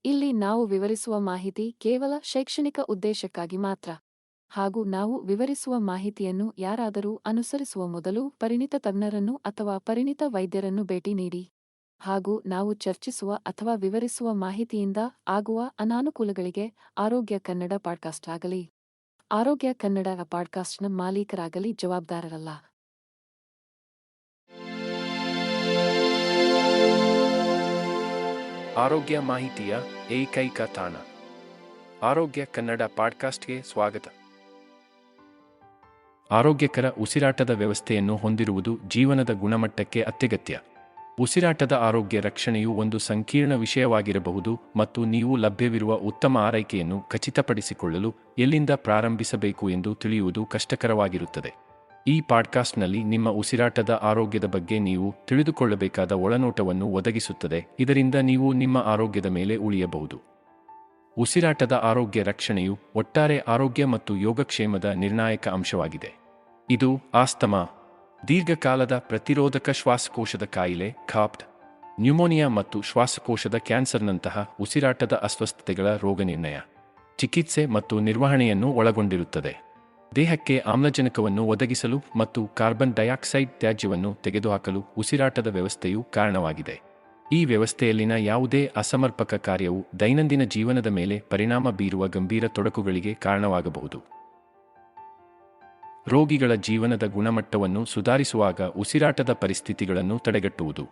ಇಲ್ಲಿ ನಾವು ವಿವರಿಸುವ ಮಾಹಿತಿ ಕೇವಲ ಶೈಕ್ಷಣಿಕ ಉದ್ದೇಶಕ್ಕಾಗಿ ಮಾತ್ರ. ಹಾಗೂ ನಾವು ವಿವರಿಸುವ ಮಾಹಿತಿಯನ್ನು ಯಾರಾದರೂ ಅನುಸರಿಸುವ ಮೊದಲು ಪರಿಣಿತ ತಜ್ಞರನ್ನು ಅಥವಾ ಪರಿಣಿತ ವೈದ್ಯರನ್ನು ಭೇಟಿ ನೀಡಿ. ಹಾಗೂ ನಾವು ಚರ್ಚಿಸುವ ಅಥವಾ ವಿವರಿಸುವ ಮಾಹಿತಿಯಿಂದ ಆಗುವ ಅನಾನುಕೂಲಗಳಿಗೆ ಆರೋಗ್ಯ ಕನ್ನಡ ಪಾಡ್ಕಾಸ್ಟ್ ಆಗಲಿ ಆರೋಗ್ಯ ಕನ್ನಡ ಪಾಡ್ಕಾಸ್ಟ್ನ ಮಾಲೀಕರಾಗಲಿ ಜವಾಬ್ದಾರರಲ್ಲ. ಆರೋಗ್ಯ ಮಾಹಿತಿಯ ಏಕೈಕ ತಾಣ ಆರೋಗ್ಯ ಕನ್ನಡ ಪಾಡ್ಕಾಸ್ಟ್ಗೆ ಸ್ವಾಗತ. ಆರೋಗ್ಯಕರ ಉಸಿರಾಟದ ವ್ಯವಸ್ಥೆಯನ್ನು ಹೊಂದಿರುವುದು ಜೀವನದ ಗುಣಮಟ್ಟಕ್ಕೆ ಅತ್ಯಗತ್ಯ. ಉಸಿರಾಟದ ಆರೋಗ್ಯ ರಕ್ಷಣೆಯು ಒಂದು ಸಂಕೀರ್ಣ ವಿಷಯವಾಗಿರಬಹುದು ಮತ್ತು ನೀವು ಲಭ್ಯವಿರುವ ಉತ್ತಮ ಆರೈಕೆಯನ್ನು ಖಚಿತಪಡಿಸಿಕೊಳ್ಳಲು ಎಲ್ಲಿಂದ ಪ್ರಾರಂಭಿಸಬೇಕು ಎಂದು ತಿಳಿಯುವುದು ಕಷ್ಟಕರವಾಗಿರುತ್ತದೆ. ಈ ಪಾಡ್ಕಾಸ್ಟ್ನಲ್ಲಿ ನಿಮ್ಮ ಉಸಿರಾಟದ ಆರೋಗ್ಯದ ಬಗ್ಗೆ ನೀವು ತಿಳಿದುಕೊಳ್ಳಬೇಕಾದ ಒಳನೋಟವನ್ನು ಒದಗಿಸುತ್ತದೆ. ಇದರಿಂದ ನೀವು ನಿಮ್ಮ ಆರೋಗ್ಯದ ಮೇಲೆ ಉಳಿಯಬಹುದು. ಉಸಿರಾಟದ ಆರೋಗ್ಯ ರಕ್ಷಣೆಯು ಒಟ್ಟಾರೆ ಆರೋಗ್ಯ ಮತ್ತು ಯೋಗಕ್ಷೇಮದ ನಿರ್ಣಾಯಕ ಅಂಶವಾಗಿದೆ. ಇದು ಆಸ್ತಮಾ, ದೀರ್ಘಕಾಲದ ಪ್ರತಿರೋಧಕ ಶ್ವಾಸಕೋಶದ ಕಾಯಿಲೆ ಕಾಪ್ಟ್, ನ್ಯೂಮೋನಿಯಾ ಮತ್ತು ಶ್ವಾಸಕೋಶದ ಕ್ಯಾನ್ಸರ್ನಂತಹ ಉಸಿರಾಟದ ಅಸ್ವಸ್ಥತೆಗಳ ರೋಗನಿರ್ಣಯ, ಚಿಕಿತ್ಸೆ ಮತ್ತು ನಿರ್ವಹಣೆಯನ್ನು ಒಳಗೊಂಡಿರುತ್ತದೆ. ದೇಹಕ್ಕೆ ಆಮ್ಲಜನಕವನ್ನು ಒದಗಿಸಲು ಮತ್ತು ಕಾರ್ಬನ್ ಡೈಆಕ್ಸೈಡ್ ತ್ಯಾಜ್ಯವನ್ನು ತೆಗೆದುಹಾಕಲು ಉಸಿರಾಟದ ವ್ಯವಸ್ಥೆಯು ಕಾರಣವಾಗಿದೆ. ಈ ವ್ಯವಸ್ಥೆಯಲ್ಲಿನ ಯಾವುದೇ ಅಸಮರ್ಪಕ ಕಾರ್ಯವು ದೈನಂದಿನ ಜೀವನದ ಮೇಲೆ ಪರಿಣಾಮ ಬೀರುವ ಗಂಭೀರ ತೊಡಕುಗಳಿಗೆ ಕಾರಣವಾಗಬಹುದು. ರೋಗಿಗಳ ಜೀವನದ ಗುಣಮಟ್ಟವನ್ನು ಸುಧಾರಿಸುವಾಗ ಉಸಿರಾಟದ ಪರಿಸ್ಥಿತಿಗಳನ್ನು ತಡೆಗಟ್ಟುವುದು,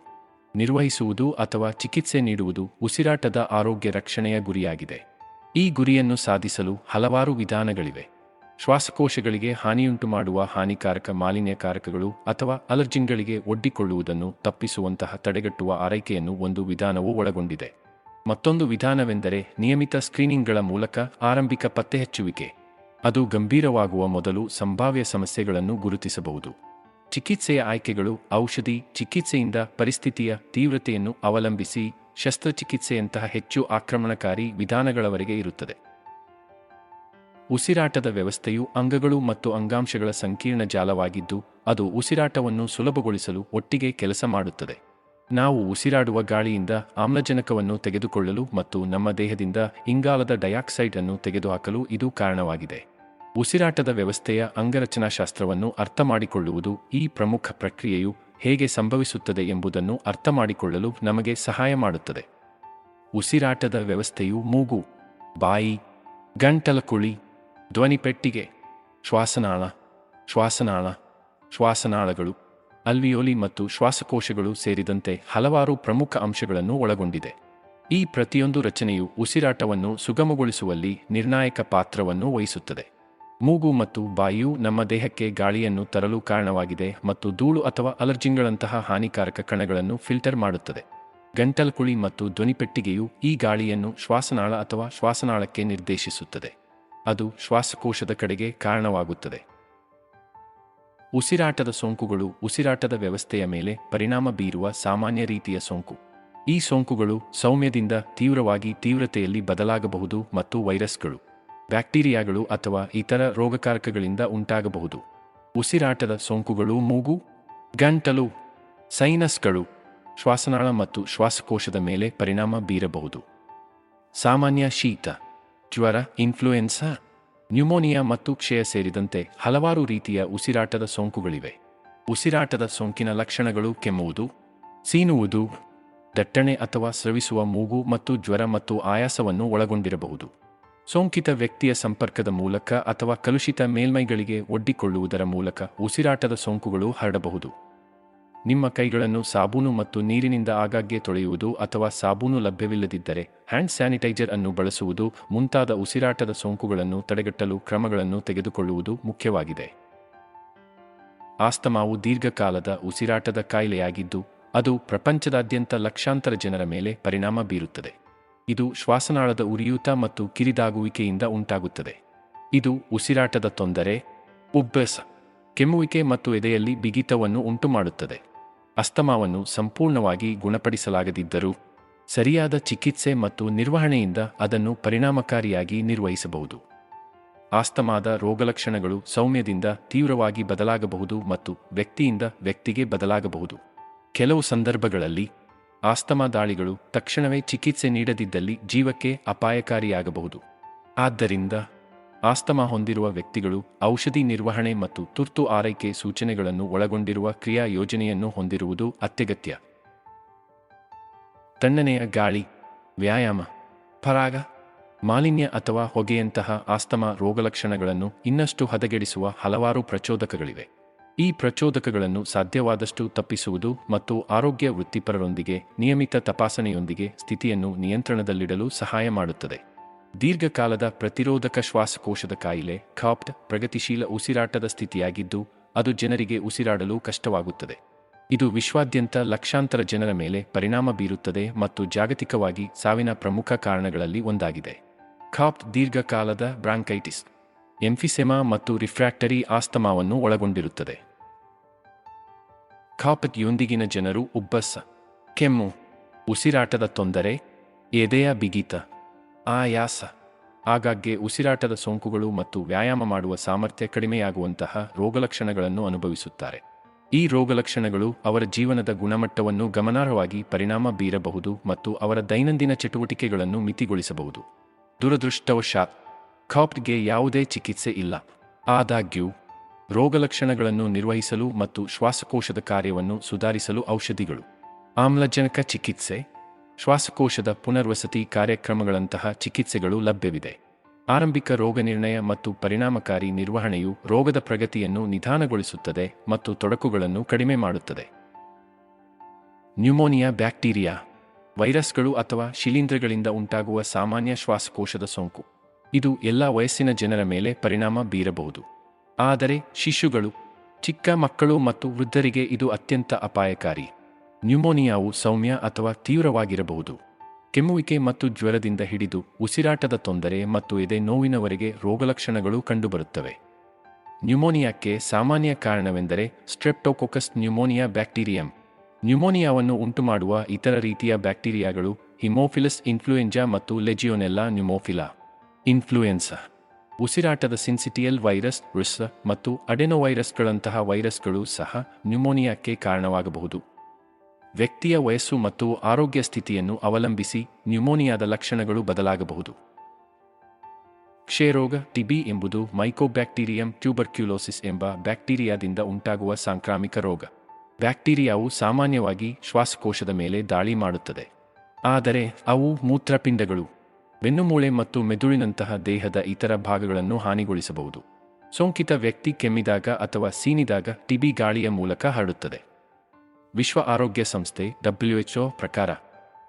ನಿರ್ವಹಿಸುವುದು ಅಥವಾ ಚಿಕಿತ್ಸೆ ನೀಡುವುದು ಉಸಿರಾಟದ ಆರೋಗ್ಯ ರಕ್ಷಣೆಯ ಗುರಿಯಾಗಿದೆ. ಈ ಗುರಿಯನ್ನು ಸಾಧಿಸಲು ಹಲವಾರು ವಿಧಾನಗಳಿವೆ. ಶ್ವಾಸಕೋಶಗಳಿಗೆ ಹಾನಿಯುಂಟುಮಾಡುವ ಹಾನಿಕಾರಕ ಮಾಲಿನ್ಯಕಾರಕಗಳು ಅಥವಾ ಅಲರ್ಜಿನ್ಗಳಿಗೆ ಒಡ್ಡಿಕೊಳ್ಳುವುದನ್ನು ತಪ್ಪಿಸುವಂತಹ ತಡೆಗಟ್ಟುವ ಆರೈಕೆಯನ್ನು ಒಂದು ವಿಧಾನವು ಒಳಗೊಂಡಿದೆ. ಮತ್ತೊಂದು ವಿಧಾನವೆಂದರೆ ನಿಯಮಿತ ಸ್ಕ್ರೀನಿಂಗ್ಗಳ ಮೂಲಕ ಆರಂಭಿಕ ಪತ್ತೆಹಚ್ಚುವಿಕೆ. ಅದು ಗಂಭೀರವಾಗುವ ಮೊದಲು ಸಂಭಾವ್ಯ ಸಮಸ್ಯೆಗಳನ್ನು ಗುರುತಿಸಬಹುದು. ಚಿಕಿತ್ಸೆಯ ಆಯ್ಕೆಗಳು ಔಷಧಿ ಚಿಕಿತ್ಸೆಯಿಂದ ಪರಿಸ್ಥಿತಿಯ ತೀವ್ರತೆಯನ್ನು ಅವಲಂಬಿಸಿ ಶಸ್ತ್ರಚಿಕಿತ್ಸೆಯಂತಹ ಹೆಚ್ಚು ಆಕ್ರಮಣಕಾರಿ ವಿಧಾನಗಳವರೆಗೆ ಇರುತ್ತದೆ. ಉಸಿರಾಟದ ವ್ಯವಸ್ಥೆಯು ಅಂಗಗಳು ಮತ್ತು ಅಂಗಾಂಶಗಳ ಸಂಕೀರ್ಣ ಜಾಲವಾಗಿದ್ದು, ಅದು ಉಸಿರಾಟವನ್ನು ಸುಲಭಗೊಳಿಸಲು ಒಟ್ಟಿಗೆ ಕೆಲಸ ಮಾಡುತ್ತದೆ. ನಾವು ಉಸಿರಾಡುವ ಗಾಳಿಯಿಂದ ಆಮ್ಲಜನಕವನ್ನು ತೆಗೆದುಕೊಳ್ಳಲು ಮತ್ತು ನಮ್ಮ ದೇಹದಿಂದ ಇಂಗಾಲದ ಡೈಆಕ್ಸೈಡ್ ಅನ್ನು ತೆಗೆದುಹಾಕಲು ಇದು ಕಾರಣವಾಗಿದೆ. ಉಸಿರಾಟದ ವ್ಯವಸ್ಥೆಯ ಅಂಗರಚನಾಶಾಸ್ತ್ರವನ್ನು ಅರ್ಥಮಾಡಿಕೊಳ್ಳುವುದು ಈ ಪ್ರಮುಖ ಪ್ರಕ್ರಿಯೆಯು ಹೇಗೆ ಸಂಭವಿಸುತ್ತದೆ ಎಂಬುದನ್ನು ಅರ್ಥಮಾಡಿಕೊಳ್ಳಲು ನಮಗೆ ಸಹಾಯ ಮಾಡುತ್ತದೆ. ಉಸಿರಾಟದ ವ್ಯವಸ್ಥೆಯು ಮೂಗು, ಬಾಯಿ, ಗಂಟಲಕುಳಿ, ಧ್ವನಿಪೆಟ್ಟಿಗೆ, ಶ್ವಾಸನಾಳಗಳು, ಅಲ್ವಿಯೋಲಿ ಮತ್ತು ಶ್ವಾಸಕೋಶಗಳು ಸೇರಿದಂತೆ ಹಲವಾರು ಪ್ರಮುಖ ಅಂಶಗಳನ್ನು ಒಳಗೊಂಡಿದೆ. ಈ ಪ್ರತಿಯೊಂದು ರಚನೆಯು ಉಸಿರಾಟವನ್ನು ಸುಗಮಗೊಳಿಸುವಲ್ಲಿ ನಿರ್ಣಾಯಕ ಪಾತ್ರವನ್ನು ವಹಿಸುತ್ತದೆ. ಮೂಗು ಮತ್ತು ಬಾಯಿಯು ನಮ್ಮ ದೇಹಕ್ಕೆ ಗಾಳಿಯನ್ನು ತರಲು ಕಾರಣವಾಗಿದೆ ಮತ್ತು ಧೂಳು ಅಥವಾ ಅಲರ್ಜಿನ್ಗಳಂತಹ ಹಾನಿಕಾರಕ ಕಣಗಳನ್ನು ಫಿಲ್ಟರ್ ಮಾಡುತ್ತದೆ. ಗಂಟಲಕುಳಿ ಮತ್ತು ಧ್ವನಿಪೆಟ್ಟಿಗೆಯು ಈ ಗಾಳಿಯನ್ನು ಶ್ವಾಸನಾಳ ಅಥವಾ ಶ್ವಾಸನಾಳಕ್ಕೆ ನಿರ್ದೇಶಿಸುತ್ತದೆ. ಅದು ಶ್ವಾಸಕೋಶದ ಕಡೆಗೆ ಕಾರಣವಾಗುತ್ತದೆ. ಉಸಿರಾಟದ ಸೋಂಕುಗಳು ಉಸಿರಾಟದ ವ್ಯವಸ್ಥೆಯ ಮೇಲೆ ಪರಿಣಾಮ ಬೀರುವ ಸಾಮಾನ್ಯ ರೀತಿಯ ಸೋಂಕು. ಈ ಸೋಂಕುಗಳು ಸೌಮ್ಯದಿಂದ ತೀವ್ರವಾಗಿ ತೀವ್ರತೆಯಲ್ಲಿ ಬದಲಾಗಬಹುದು ಮತ್ತು ವೈರಸ್ಗಳು, ಬ್ಯಾಕ್ಟೀರಿಯಾಗಳು ಅಥವಾ ಇತರ ರೋಗಕಾರಕಗಳಿಂದ ಉಂಟಾಗಬಹುದು. ಉಸಿರಾಟದ ಸೋಂಕುಗಳು ಮೂಗು, ಗಂಟಲು, ಸೈನಸ್ಗಳು, ಶ್ವಾಸನಾಳ ಮತ್ತು ಶ್ವಾಸಕೋಶದ ಮೇಲೆ ಪರಿಣಾಮ ಬೀರಬಹುದು. ಸಾಮಾನ್ಯ ಶೀತ, ಜ್ವರ, ಇನ್ಫ್ಲುಯೆನ್ಸಾ, ನ್ಯೂಮೋನಿಯಾ ಮತ್ತು ಕ್ಷಯ ಸೇರಿದಂತೆ ಹಲವಾರು ರೀತಿಯ ಉಸಿರಾಟದ ಸೋಂಕುಗಳಿವೆ. ಉಸಿರಾಟದ ಸೋಂಕಿನ ಲಕ್ಷಣಗಳು ಕೆಮ್ಮುವುದು, ಸೀನುವುದು, ದಟ್ಟಣೆ ಅಥವಾ ಸ್ರವಿಸುವ ಮೂಗು ಮತ್ತು ಜ್ವರ ಮತ್ತು ಆಯಾಸವನ್ನು ಒಳಗೊಂಡಿರಬಹುದು. ಸೋಂಕಿತ ವ್ಯಕ್ತಿಯ ಸಂಪರ್ಕದ ಮೂಲಕ ಅಥವಾ ಕಲುಷಿತ ಮೇಲ್ಮೈಗಳಿಗೆ ಒಡ್ಡಿಕೊಳ್ಳುವುದರ ಮೂಲಕ ಉಸಿರಾಟದ ಸೋಂಕುಗಳು ಹರಡಬಹುದು. ನಿಮ್ಮ ಕೈಗಳನ್ನು ಸಾಬೂನು ಮತ್ತು ನೀರಿನಿಂದ ಆಗಾಗ್ಗೆ ತೊಳೆಯುವುದು ಅಥವಾ ಸಾಬೂನು ಲಭ್ಯವಿಲ್ಲದಿದ್ದರೆ ಹ್ಯಾಂಡ್ ಸ್ಯಾನಿಟೈಸರ್ ಅನ್ನು ಬಳಸುವುದು ಮುಂತಾದ ಉಸಿರಾಟದ ಸೋಂಕುಗಳನ್ನು ತಡೆಗಟ್ಟಲು ಕ್ರಮಗಳನ್ನು ತೆಗೆದುಕೊಳ್ಳುವುದು ಮುಖ್ಯವಾಗಿದೆ. ಆಸ್ತಮಾವು ದೀರ್ಘಕಾಲದ ಉಸಿರಾಟದ ಕಾಯಿಲೆಯಾಗಿದ್ದು, ಅದು ಪ್ರಪಂಚದಾದ್ಯಂತ ಲಕ್ಷಾಂತರ ಜನರ ಮೇಲೆ ಪರಿಣಾಮ ಬೀರುತ್ತದೆ. ಇದು ಶ್ವಾಸನಾಳದ ಉರಿಯೂತ ಮತ್ತು ಕಿರಿದಾಗುವಿಕೆಯಿಂದ ಉಂಟಾಗುತ್ತದೆ. ಇದು ಉಸಿರಾಟದ ತೊಂದರೆ, ಉಬ್ಬಸ, ಕೆಮ್ಮುವಿಕೆ ಮತ್ತು ಎದೆಯಲ್ಲಿ ಬಿಗಿತವನ್ನು ಉಂಟುಮಾಡುತ್ತದೆ. ಅಸ್ತಮಾವನ್ನು ಸಂಪೂರ್ಣವಾಗಿ ಗುಣಪಡಿಸಲಾಗದಿದ್ದರೂ ಸರಿಯಾದ ಚಿಕಿತ್ಸೆ ಮತ್ತು ನಿರ್ವಹಣೆಯಿಂದ ಅದನ್ನು ಪರಿಣಾಮಕಾರಿಯಾಗಿ ನಿರ್ವಹಿಸಬಹುದು. ಆಸ್ತಮಾದ ರೋಗಲಕ್ಷಣಗಳು ಸೌಮ್ಯದಿಂದ ತೀವ್ರವಾಗಿ ಬದಲಾಗಬಹುದು ಮತ್ತು ವ್ಯಕ್ತಿಯಿಂದ ವ್ಯಕ್ತಿಗೆ ಬದಲಾಗಬಹುದು. ಕೆಲವು ಸಂದರ್ಭಗಳಲ್ಲಿ ಆಸ್ತಮಾ ದಾಳಿಗಳು ತಕ್ಷಣವೇ ಚಿಕಿತ್ಸೆ ನೀಡದಿದ್ದಲ್ಲಿ ಜೀವಕ್ಕೆ ಅಪಾಯಕಾರಿಯಾಗಬಹುದು. ಆದ್ದರಿಂದ ಆಸ್ತಮಾ ಹೊಂದಿರುವ ವ್ಯಕ್ತಿಗಳು ಔಷಧಿ ನಿರ್ವಹಣೆ ಮತ್ತು ತುರ್ತು ಆರೈಕೆ ಸೂಚನೆಗಳನ್ನು ಒಳಗೊಂಡಿರುವ ಕ್ರಿಯಾ ಯೋಜನೆಯನ್ನು ಹೊಂದಿರುವುದು ಅತ್ಯಗತ್ಯ. ತಣ್ಣನೆಯ ಗಾಳಿ, ವ್ಯಾಯಾಮ, ಪರಾಗ, ಮಾಲಿನ್ಯ ಅಥವಾ ಹೊಗೆಯಂತಹ ಆಸ್ತಮಾ ರೋಗಲಕ್ಷಣಗಳನ್ನು ಇನ್ನಷ್ಟು ಹದಗೆಡಿಸುವ ಹಲವಾರು ಪ್ರಚೋದಕಗಳಿವೆ. ಈ ಪ್ರಚೋದಕಗಳನ್ನು ಸಾಧ್ಯವಾದಷ್ಟು ತಪ್ಪಿಸುವುದು ಮತ್ತು ಆರೋಗ್ಯ ವೃತ್ತಿಪರರೊಂದಿಗೆ ನಿಯಮಿತ ತಪಾಸಣೆಯೊಂದಿಗೆ ಸ್ಥಿತಿಯನ್ನು ನಿಯಂತ್ರಣದಲ್ಲಿಡಲು ಸಹಾಯ ಮಾಡುತ್ತದೆ. ದೀರ್ಘಕಾಲದ ಪ್ರತಿರೋಧಕ ಶ್ವಾಸಕೋಶದ ಕಾಯಿಲೆ ಕಾಪ್ಟ್ ಪ್ರಗತಿಶೀಲ ಉಸಿರಾಟದ ಸ್ಥಿತಿಯಾಗಿದ್ದು, ಅದು ಜನರಿಗೆ ಉಸಿರಾಡಲು ಕಷ್ಟವಾಗುತ್ತದೆ. ಇದು ವಿಶ್ವಾದ್ಯಂತ ಲಕ್ಷಾಂತರ ಜನರ ಮೇಲೆ ಪರಿಣಾಮ ಬೀರುತ್ತದೆ ಮತ್ತು ಜಾಗತಿಕವಾಗಿ ಸಾವಿನ ಪ್ರಮುಖ ಕಾರಣಗಳಲ್ಲಿ ಒಂದಾಗಿದೆ. ಕಾಪ್ಟ್ ದೀರ್ಘಕಾಲದ ಬ್ರಾಂಕೈಟಿಸ್, ಎಂಫಿಸೆಮಾ ಮತ್ತು ರಿಫ್ರಾಕ್ಟರಿ ಆಸ್ತಮಾವನ್ನು ಒಳಗೊಂಡಿರುತ್ತದೆ. ಕಾಪ್ಟ್ಯೊಂದಿಗಿನ ಜನರು ಉಬ್ಬಸ, ಕೆಮ್ಮು, ಉಸಿರಾಟದ ತೊಂದರೆ, ಎದೆಯ ಬಿಗಿತ, ಆಯಾಸ, ಆಗಾಗ್ಗೆ ಉಸಿರಾಟದ ಸೋಂಕುಗಳು ಮತ್ತು ವ್ಯಾಯಾಮ ಮಾಡುವ ಸಾಮರ್ಥ್ಯ ಕಡಿಮೆಯಾಗುವಂತಹ ರೋಗಲಕ್ಷಣಗಳನ್ನು ಅನುಭವಿಸುತ್ತಾರೆ. ಈ ರೋಗಲಕ್ಷಣಗಳು ಅವರ ಜೀವನದ ಗುಣಮಟ್ಟವನ್ನು ಗಮನಾರ್ಹವಾಗಿ ಪರಿಣಾಮ ಬೀರಬಹುದು ಮತ್ತು ಅವರ ದೈನಂದಿನ ಚಟುವಟಿಕೆಗಳನ್ನು ಮಿತಿಗೊಳಿಸಬಹುದು. ದುರದೃಷ್ಟವಶಾತ್ ಕಾಪ್ಟ್ಗೆ ಯಾವುದೇ ಚಿಕಿತ್ಸೆ ಇಲ್ಲ. ಆದಾಗ್ಯೂ ರೋಗಲಕ್ಷಣಗಳನ್ನು ನಿರ್ವಹಿಸಲು ಮತ್ತು ಶ್ವಾಸಕೋಶದ ಕಾರ್ಯವನ್ನು ಸುಧಾರಿಸಲು ಔಷಧಿಗಳು, ಆಮ್ಲಜನಕ ಚಿಕಿತ್ಸೆ, ಶ್ವಾಸಕೋಶದ ಪುನರ್ವಸತಿ ಕಾರ್ಯಕ್ರಮಗಳಂತಹ ಚಿಕಿತ್ಸೆಗಳು ಲಭ್ಯವಿದೆ. ಆರಂಭಿಕ ರೋಗನಿರ್ಣಯ ಮತ್ತು ಪರಿಣಾಮಕಾರಿ ನಿರ್ವಹಣೆಯು ರೋಗದ ಪ್ರಗತಿಯನ್ನು ನಿಧಾನಗೊಳಿಸುತ್ತದೆ ಮತ್ತು ತೊಡಕುಗಳನ್ನು ಕಡಿಮೆ ಮಾಡುತ್ತದೆ. ನ್ಯೂಮೋನಿಯಾ ಬ್ಯಾಕ್ಟೀರಿಯಾ, ವೈರಸ್ಗಳು ಅಥವಾ ಶಿಲೀಂಧ್ರಗಳಿಂದ ಉಂಟಾಗುವ ಸಾಮಾನ್ಯ ಶ್ವಾಸಕೋಶದ ಸೋಂಕು. ಇದು ಎಲ್ಲ ವಯಸ್ಸಿನ ಜನರ ಮೇಲೆ ಪರಿಣಾಮ ಬೀರಬಹುದು. ಆದರೆ ಶಿಶುಗಳು, ಚಿಕ್ಕ ಮಕ್ಕಳು ಮತ್ತು ವೃದ್ಧರಿಗೆ ಇದು ಅತ್ಯಂತ ಅಪಾಯಕಾರಿ. ನ್ಯೂಮೋನಿಯಾವು ಸೌಮ್ಯ ಅಥವಾ ತೀವ್ರವಾಗಿರಬಹುದು. ಕೆಮ್ಮುವಿಕೆ ಮತ್ತು ಜ್ವರದಿಂದ ಹಿಡಿದು ಉಸಿರಾಟದ ತೊಂದರೆ ಮತ್ತು ಎದೆ ನೋವಿನವರೆಗೆ ರೋಗಲಕ್ಷಣಗಳು ಕಂಡುಬರುತ್ತವೆ. ನ್ಯೂಮೋನಿಯಾಕ್ಕೆ ಸಾಮಾನ್ಯ ಕಾರಣವೆಂದರೆ ಸ್ಟ್ರೆಪ್ಟೋಕೊಕಸ್ ನ್ಯೂಮೋನಿಯಾ ಬ್ಯಾಕ್ಟೀರಿಯಂ. ನ್ಯೂಮೋನಿಯಾವನ್ನು ಉಂಟುಮಾಡುವ ಇತರ ರೀತಿಯ ಬ್ಯಾಕ್ಟೀರಿಯಾಗಳು ಹಿಮೋಫಿಲಸ್ ಇನ್ಫ್ಲುಯೆಂಜಾ ಮತ್ತು ಲೆಜಿಯೋನೆಲ್ಲಾ ನ್ಯೂಮೋಫಿಲಾ. ಇನ್ಫ್ಲುಯೆನ್ಸಾ, ಉಸಿರಾಟದ ಸಿನ್ಸಿಟಿಯಲ್ ವೈರಸ್ ರಿಸ್ ಮತ್ತು ಅಡೆನೋವೈರಸ್ಗಳಂತಹ ವೈರಸ್ಗಳು ಸಹ ನ್ಯೂಮೋನಿಯಾಕ್ಕೆ ಕಾರಣವಾಗಬಹುದು. ವ್ಯಕ್ತಿಯ ವಯಸ್ಸು ಮತ್ತು ಆರೋಗ್ಯ ಸ್ಥಿತಿಯನ್ನು ಅವಲಂಬಿಸಿ ನ್ಯೂಮೋನಿಯಾದ ಲಕ್ಷಣಗಳು ಬದಲಾಗಬಹುದು. ಕ್ಷಯರೋಗ ಟಿಬಿ ಎಂಬುದು ಮೈಕೋಬ್ಯಾಕ್ಟೀರಿಯಂ ಟ್ಯೂಬರ್ಕ್ಯುಲೋಸಿಸ್ ಎಂಬ ಬ್ಯಾಕ್ಟೀರಿಯಾದಿಂದ ಉಂಟಾಗುವ ಸಾಂಕ್ರಾಮಿಕ ರೋಗ. ಬ್ಯಾಕ್ಟೀರಿಯಾವು ಸಾಮಾನ್ಯವಾಗಿ ಶ್ವಾಸಕೋಶದ ಮೇಲೆ ದಾಳಿ ಮಾಡುತ್ತದೆ, ಆದರೆ ಅವು ಮೂತ್ರಪಿಂಡಗಳು, ಬೆನ್ನುಮೂಳೆ ಮತ್ತು ಮೆದುಳಿನಂತಹ ದೇಹದ ಇತರ ಭಾಗಗಳನ್ನು ಹಾನಿಗೊಳಿಸಬಹುದು. ಸೋಂಕಿತ ವ್ಯಕ್ತಿ ಕೆಮ್ಮಿದಾಗ ಅಥವಾ ಸೀನಿದಾಗ ಟಿಬಿ ಗಾಳಿಯ ಮೂಲಕ ಹರಡುತ್ತದೆ. ವಿಶ್ವ ಆರೋಗ್ಯ ಸಂಸ್ಥೆ WHO ಪ್ರಕಾರ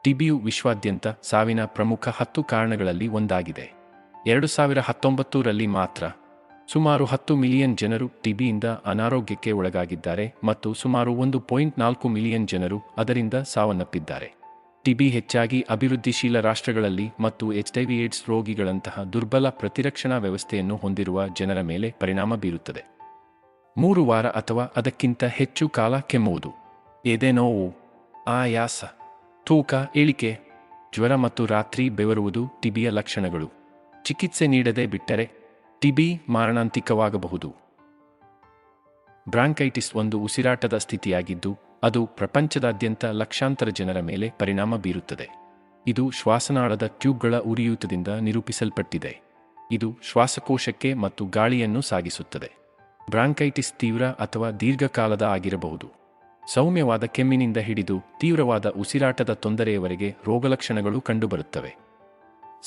ಟಿಬಿಯು ವಿಶ್ವಾದ್ಯಂತ ಸಾವಿನ ಪ್ರಮುಖ 10 ಕಾರಣಗಳಲ್ಲಿ ಒಂದಾಗಿದೆ. 2019ರಲ್ಲಿ ಮಾತ್ರ ಸುಮಾರು 10 ಮಿಲಿಯನ್ ಜನರು ಟಿಬಿಯಿಂದ ಅನಾರೋಗ್ಯಕ್ಕೆ ಒಳಗಾಗಿದ್ದಾರೆ ಮತ್ತು ಸುಮಾರು 1.4 ಮಿಲಿಯನ್ ಜನರು ಅದರಿಂದ ಸಾವನ್ನಪ್ಪಿದ್ದಾರೆ. ಟಿಬಿ ಹೆಚ್ಚಾಗಿ ಅಭಿವೃದ್ಧಿಶೀಲ ರಾಷ್ಟ್ರಗಳಲ್ಲಿ ಮತ್ತು HIV ಏಡ್ಸ್ ರೋಗಿಗಳಂತಹ ದುರ್ಬಲ ಪ್ರತಿರಕ್ಷಣಾ ವ್ಯವಸ್ಥೆಯನ್ನು ಹೊಂದಿರುವ ಜನರ ಮೇಲೆ ಪರಿಣಾಮ ಬೀರುತ್ತದೆ. 3 ವಾರ ಅಥವಾ ಅದಕ್ಕಿಂತ ಹೆಚ್ಚು ಕಾಲ ಕೆಮ್ಮುವುದು, ಎದೆನೋವು, ಆಯಾಸ, ತೂಕ ಇಳಿಕೆ, ಜ್ವರ ಮತ್ತು ರಾತ್ರಿ ಬೆವರುವುದು ಟಿಬಿಯ ಲಕ್ಷಣಗಳು. ಚಿಕಿತ್ಸೆ ನೀಡದೆ ಬಿಟ್ಟರೆ ಟಿಬಿ ಮಾರಣಾಂತಿಕವಾಗಬಹುದು. ಬ್ರಾಂಕೈಟಿಸ್ ಒಂದು ಉಸಿರಾಟದ ಸ್ಥಿತಿಯಾಗಿದ್ದು, ಅದು ಪ್ರಪಂಚದಾದ್ಯಂತ ಲಕ್ಷಾಂತರ ಜನರ ಮೇಲೆ ಪರಿಣಾಮ ಬೀರುತ್ತದೆ. ಇದು ಶ್ವಾಸನಾಳದ ಟ್ಯೂಬ್ಗಳ ಉರಿಯೂತದಿಂದ ನಿರೂಪಿಸಲ್ಪಟ್ಟಿದೆ. ಇದು ಶ್ವಾಸಕೋಶಕ್ಕೆ ಮತ್ತು ಗಾಳಿಯನ್ನು ಸಾಗಿಸುತ್ತದೆ. ಬ್ರಾಂಕೈಟಿಸ್ ತೀವ್ರ ಅಥವಾ ದೀರ್ಘಕಾಲದ ಆಗಿರಬಹುದು. ಸೌಮ್ಯವಾದ ಕೆಮ್ಮಿನಿಂದ ಹಿಡಿದು ತೀವ್ರವಾದ ಉಸಿರಾಟದ ತೊಂದರೆಯವರೆಗೆ ರೋಗಲಕ್ಷಣಗಳು ಕಂಡುಬರುತ್ತವೆ.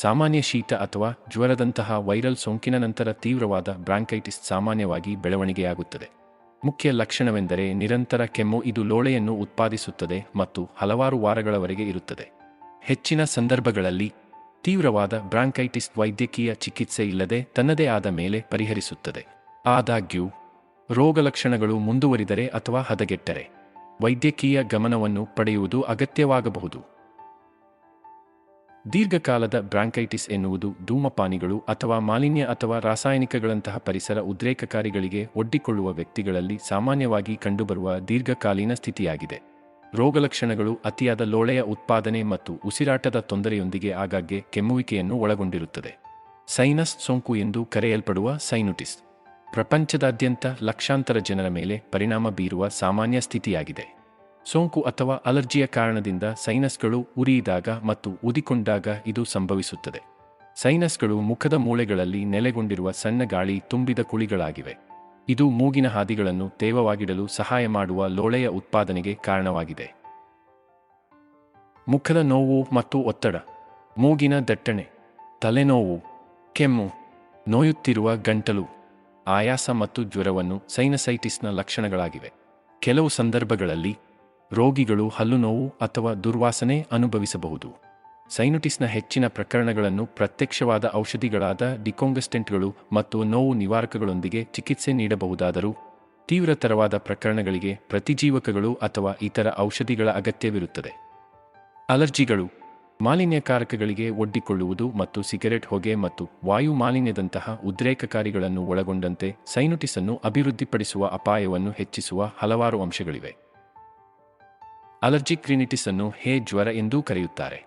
ಸಾಮಾನ್ಯ ಶೀತ ಅಥವಾ ಜ್ವರದಂತಹ ವೈರಲ್ ಸೋಂಕಿನ ನಂತರ ತೀವ್ರವಾದ ಬ್ರಾಂಕೈಟಿಸ್ ಸಾಮಾನ್ಯವಾಗಿ ಬೆಳವಣಿಗೆಯಾಗುತ್ತದೆ. ಮುಖ್ಯ ಲಕ್ಷಣವೆಂದರೆ ನಿರಂತರ ಕೆಮ್ಮು. ಇದು ಲೋಳೆಯನ್ನು ಉತ್ಪಾದಿಸುತ್ತದೆ ಮತ್ತು ಹಲವಾರು ವಾರಗಳವರೆಗೆ ಇರುತ್ತದೆ. ಹೆಚ್ಚಿನ ಸಂದರ್ಭಗಳಲ್ಲಿ ತೀವ್ರವಾದ ಬ್ರಾಂಕೈಟಿಸ್ ವೈದ್ಯಕೀಯ ಚಿಕಿತ್ಸೆ ಇಲ್ಲದೆ ತನ್ನದೇ ಆದ ಮೇಲೆ ಪರಿಹರಿಸುತ್ತದೆ. ಆದಾಗ್ಯೂ ರೋಗಲಕ್ಷಣಗಳು ಮುಂದುವರಿದರೆ ಅಥವಾ ಹದಗೆಟ್ಟರೆ ವೈದ್ಯಕೀಯ ಗಮನವನ್ನು ಪಡೆಯುವುದು ಅಗತ್ಯವಾಗಬಹುದು. ದೀರ್ಘಕಾಲದ ಬ್ರಾಂಕೈಟಿಸ್ ಎನ್ನುವುದು ಧೂಮಪಾನಿಗಳು ಅಥವಾ ಮಾಲಿನ್ಯ ಅಥವಾ ರಾಸಾಯನಿಕಗಳಂತಹ ಪರಿಸರ ಉದ್ರೇಕಕಾರಿಗಳಿಗೆ ಒಡ್ಡಿಕೊಳ್ಳುವ ವ್ಯಕ್ತಿಗಳಲ್ಲಿ ಸಾಮಾನ್ಯವಾಗಿ ಕಂಡುಬರುವ ದೀರ್ಘಕಾಲೀನ ಸ್ಥಿತಿಯಾಗಿದೆ. ರೋಗಲಕ್ಷಣಗಳು ಅತಿಯಾದ ಲೋಳೆಯ ಉತ್ಪಾದನೆ ಮತ್ತು ಉಸಿರಾಟದ ತೊಂದರೆಯೊಂದಿಗೆ ಆಗಾಗ್ಗೆ ಕೆಮ್ಮುವಿಕೆಯನ್ನು ಒಳಗೊಂಡಿರುತ್ತದೆ. ಸೈನಸ್ ಸೋಂಕು ಎಂದು ಕರೆಯಲ್ಪಡುವ ಸೈನುಟಿಸ್ ಪ್ರಪಂಚದಾದ್ಯಂತ ಲಕ್ಷಾಂತರ ಜನರ ಮೇಲೆ ಪರಿಣಾಮ ಬೀರುವ ಸಾಮಾನ್ಯ ಸ್ಥಿತಿಯಾಗಿದೆ. ಸೋಂಕು ಅಥವಾ ಅಲರ್ಜಿಯ ಕಾರಣದಿಂದ ಸೈನಸ್ಗಳು ಉರಿಯಿದಾಗ ಮತ್ತು ಊದಿಕೊಂಡಾಗ ಇದು ಸಂಭವಿಸುತ್ತದೆ. ಸೈನಸ್ಗಳು ಮುಖದ ಮೂಳೆಗಳಲ್ಲಿ ನೆಲೆಗೊಂಡಿರುವ ಸಣ್ಣ ಗಾಳಿ ತುಂಬಿದ ಕುಳಿಗಳಾಗಿವೆ. ಇದು ಮೂಗಿನ ಹಾದಿಗಳನ್ನು ತೇವವಾಗಿಡಲು ಸಹಾಯ ಮಾಡುವ ಲೋಳೆಯ ಉತ್ಪಾದನೆಗೆ ಕಾರಣವಾಗಿದೆ. ಮುಖದ ನೋವು ಮತ್ತು ಒತ್ತಡ, ಮೂಗಿನ ದಟ್ಟಣೆ, ತಲೆನೋವು, ಕೆಮ್ಮು, ನೋಯುತ್ತಿರುವ ಗಂಟಲು, ಆಯಾಸ ಮತ್ತು ಜ್ವರವನ್ನು ಸೈನಸೈಟಿಸ್ನ ಲಕ್ಷಣಗಳಾಗಿವೆ. ಕೆಲವು ಸಂದರ್ಭಗಳಲ್ಲಿ ರೋಗಿಗಳು ಹಲ್ಲು ನೋವು ಅಥವಾ ದುರ್ವಾಸನೆ ಅನುಭವಿಸಬಹುದು. ಸೈನಟಿಸ್ನ ಹೆಚ್ಚಿನ ಪ್ರಕರಣಗಳನ್ನು ಪ್ರತ್ಯಕ್ಷವಾದ ಔಷಧಿಗಳಾದ ಡಿಕಾಂಗಸ್ಟೆಂಟ್ಗಳು ಮತ್ತು ನೋವು ನಿವಾರಕಗಳೊಂದಿಗೆ ಚಿಕಿತ್ಸೆ ನೀಡಬಹುದಾದರೂ, ತೀವ್ರತರವಾದ ಪ್ರಕರಣಗಳಿಗೆ ಪ್ರತಿಜೀವಕಗಳು ಅಥವಾ ಇತರ ಔಷಧಿಗಳ ಅಗತ್ಯವಿರುತ್ತದೆ. ಅಲರ್ಜಿಗಳು ಮಾಲಿನ್ಯಕಾರಕಗಳಿಗೆ ಒಡ್ಡಿಕೊಳ್ಳುವುದು ಮತ್ತು ಸಿಗರೆಟ್ ಹೊಗೆ ಮತ್ತು ವಾಯು ಮಾಲಿನ್ಯದಂತಹ ಉದ್ರೇಕಕಾರಿಗಳನ್ನು ಒಳಗೊಂಡಂತೆ ಸೈನಟಿಸ್ ಅನ್ನು ಅಭಿವೃದ್ಧಿಪಡಿಸುವ ಅಪಾಯವನ್ನು ಹೆಚ್ಚಿಸುವ ಹಲವಾರು ಅಂಶಗಳಿವೆ. ಅಲರ್ಜಿಕ್ ರಿನಿಟಿಸ್ ಅನ್ನು ಜ್ವರ ಎಂದೂ ಕರೆಯುತ್ತಾರೆ.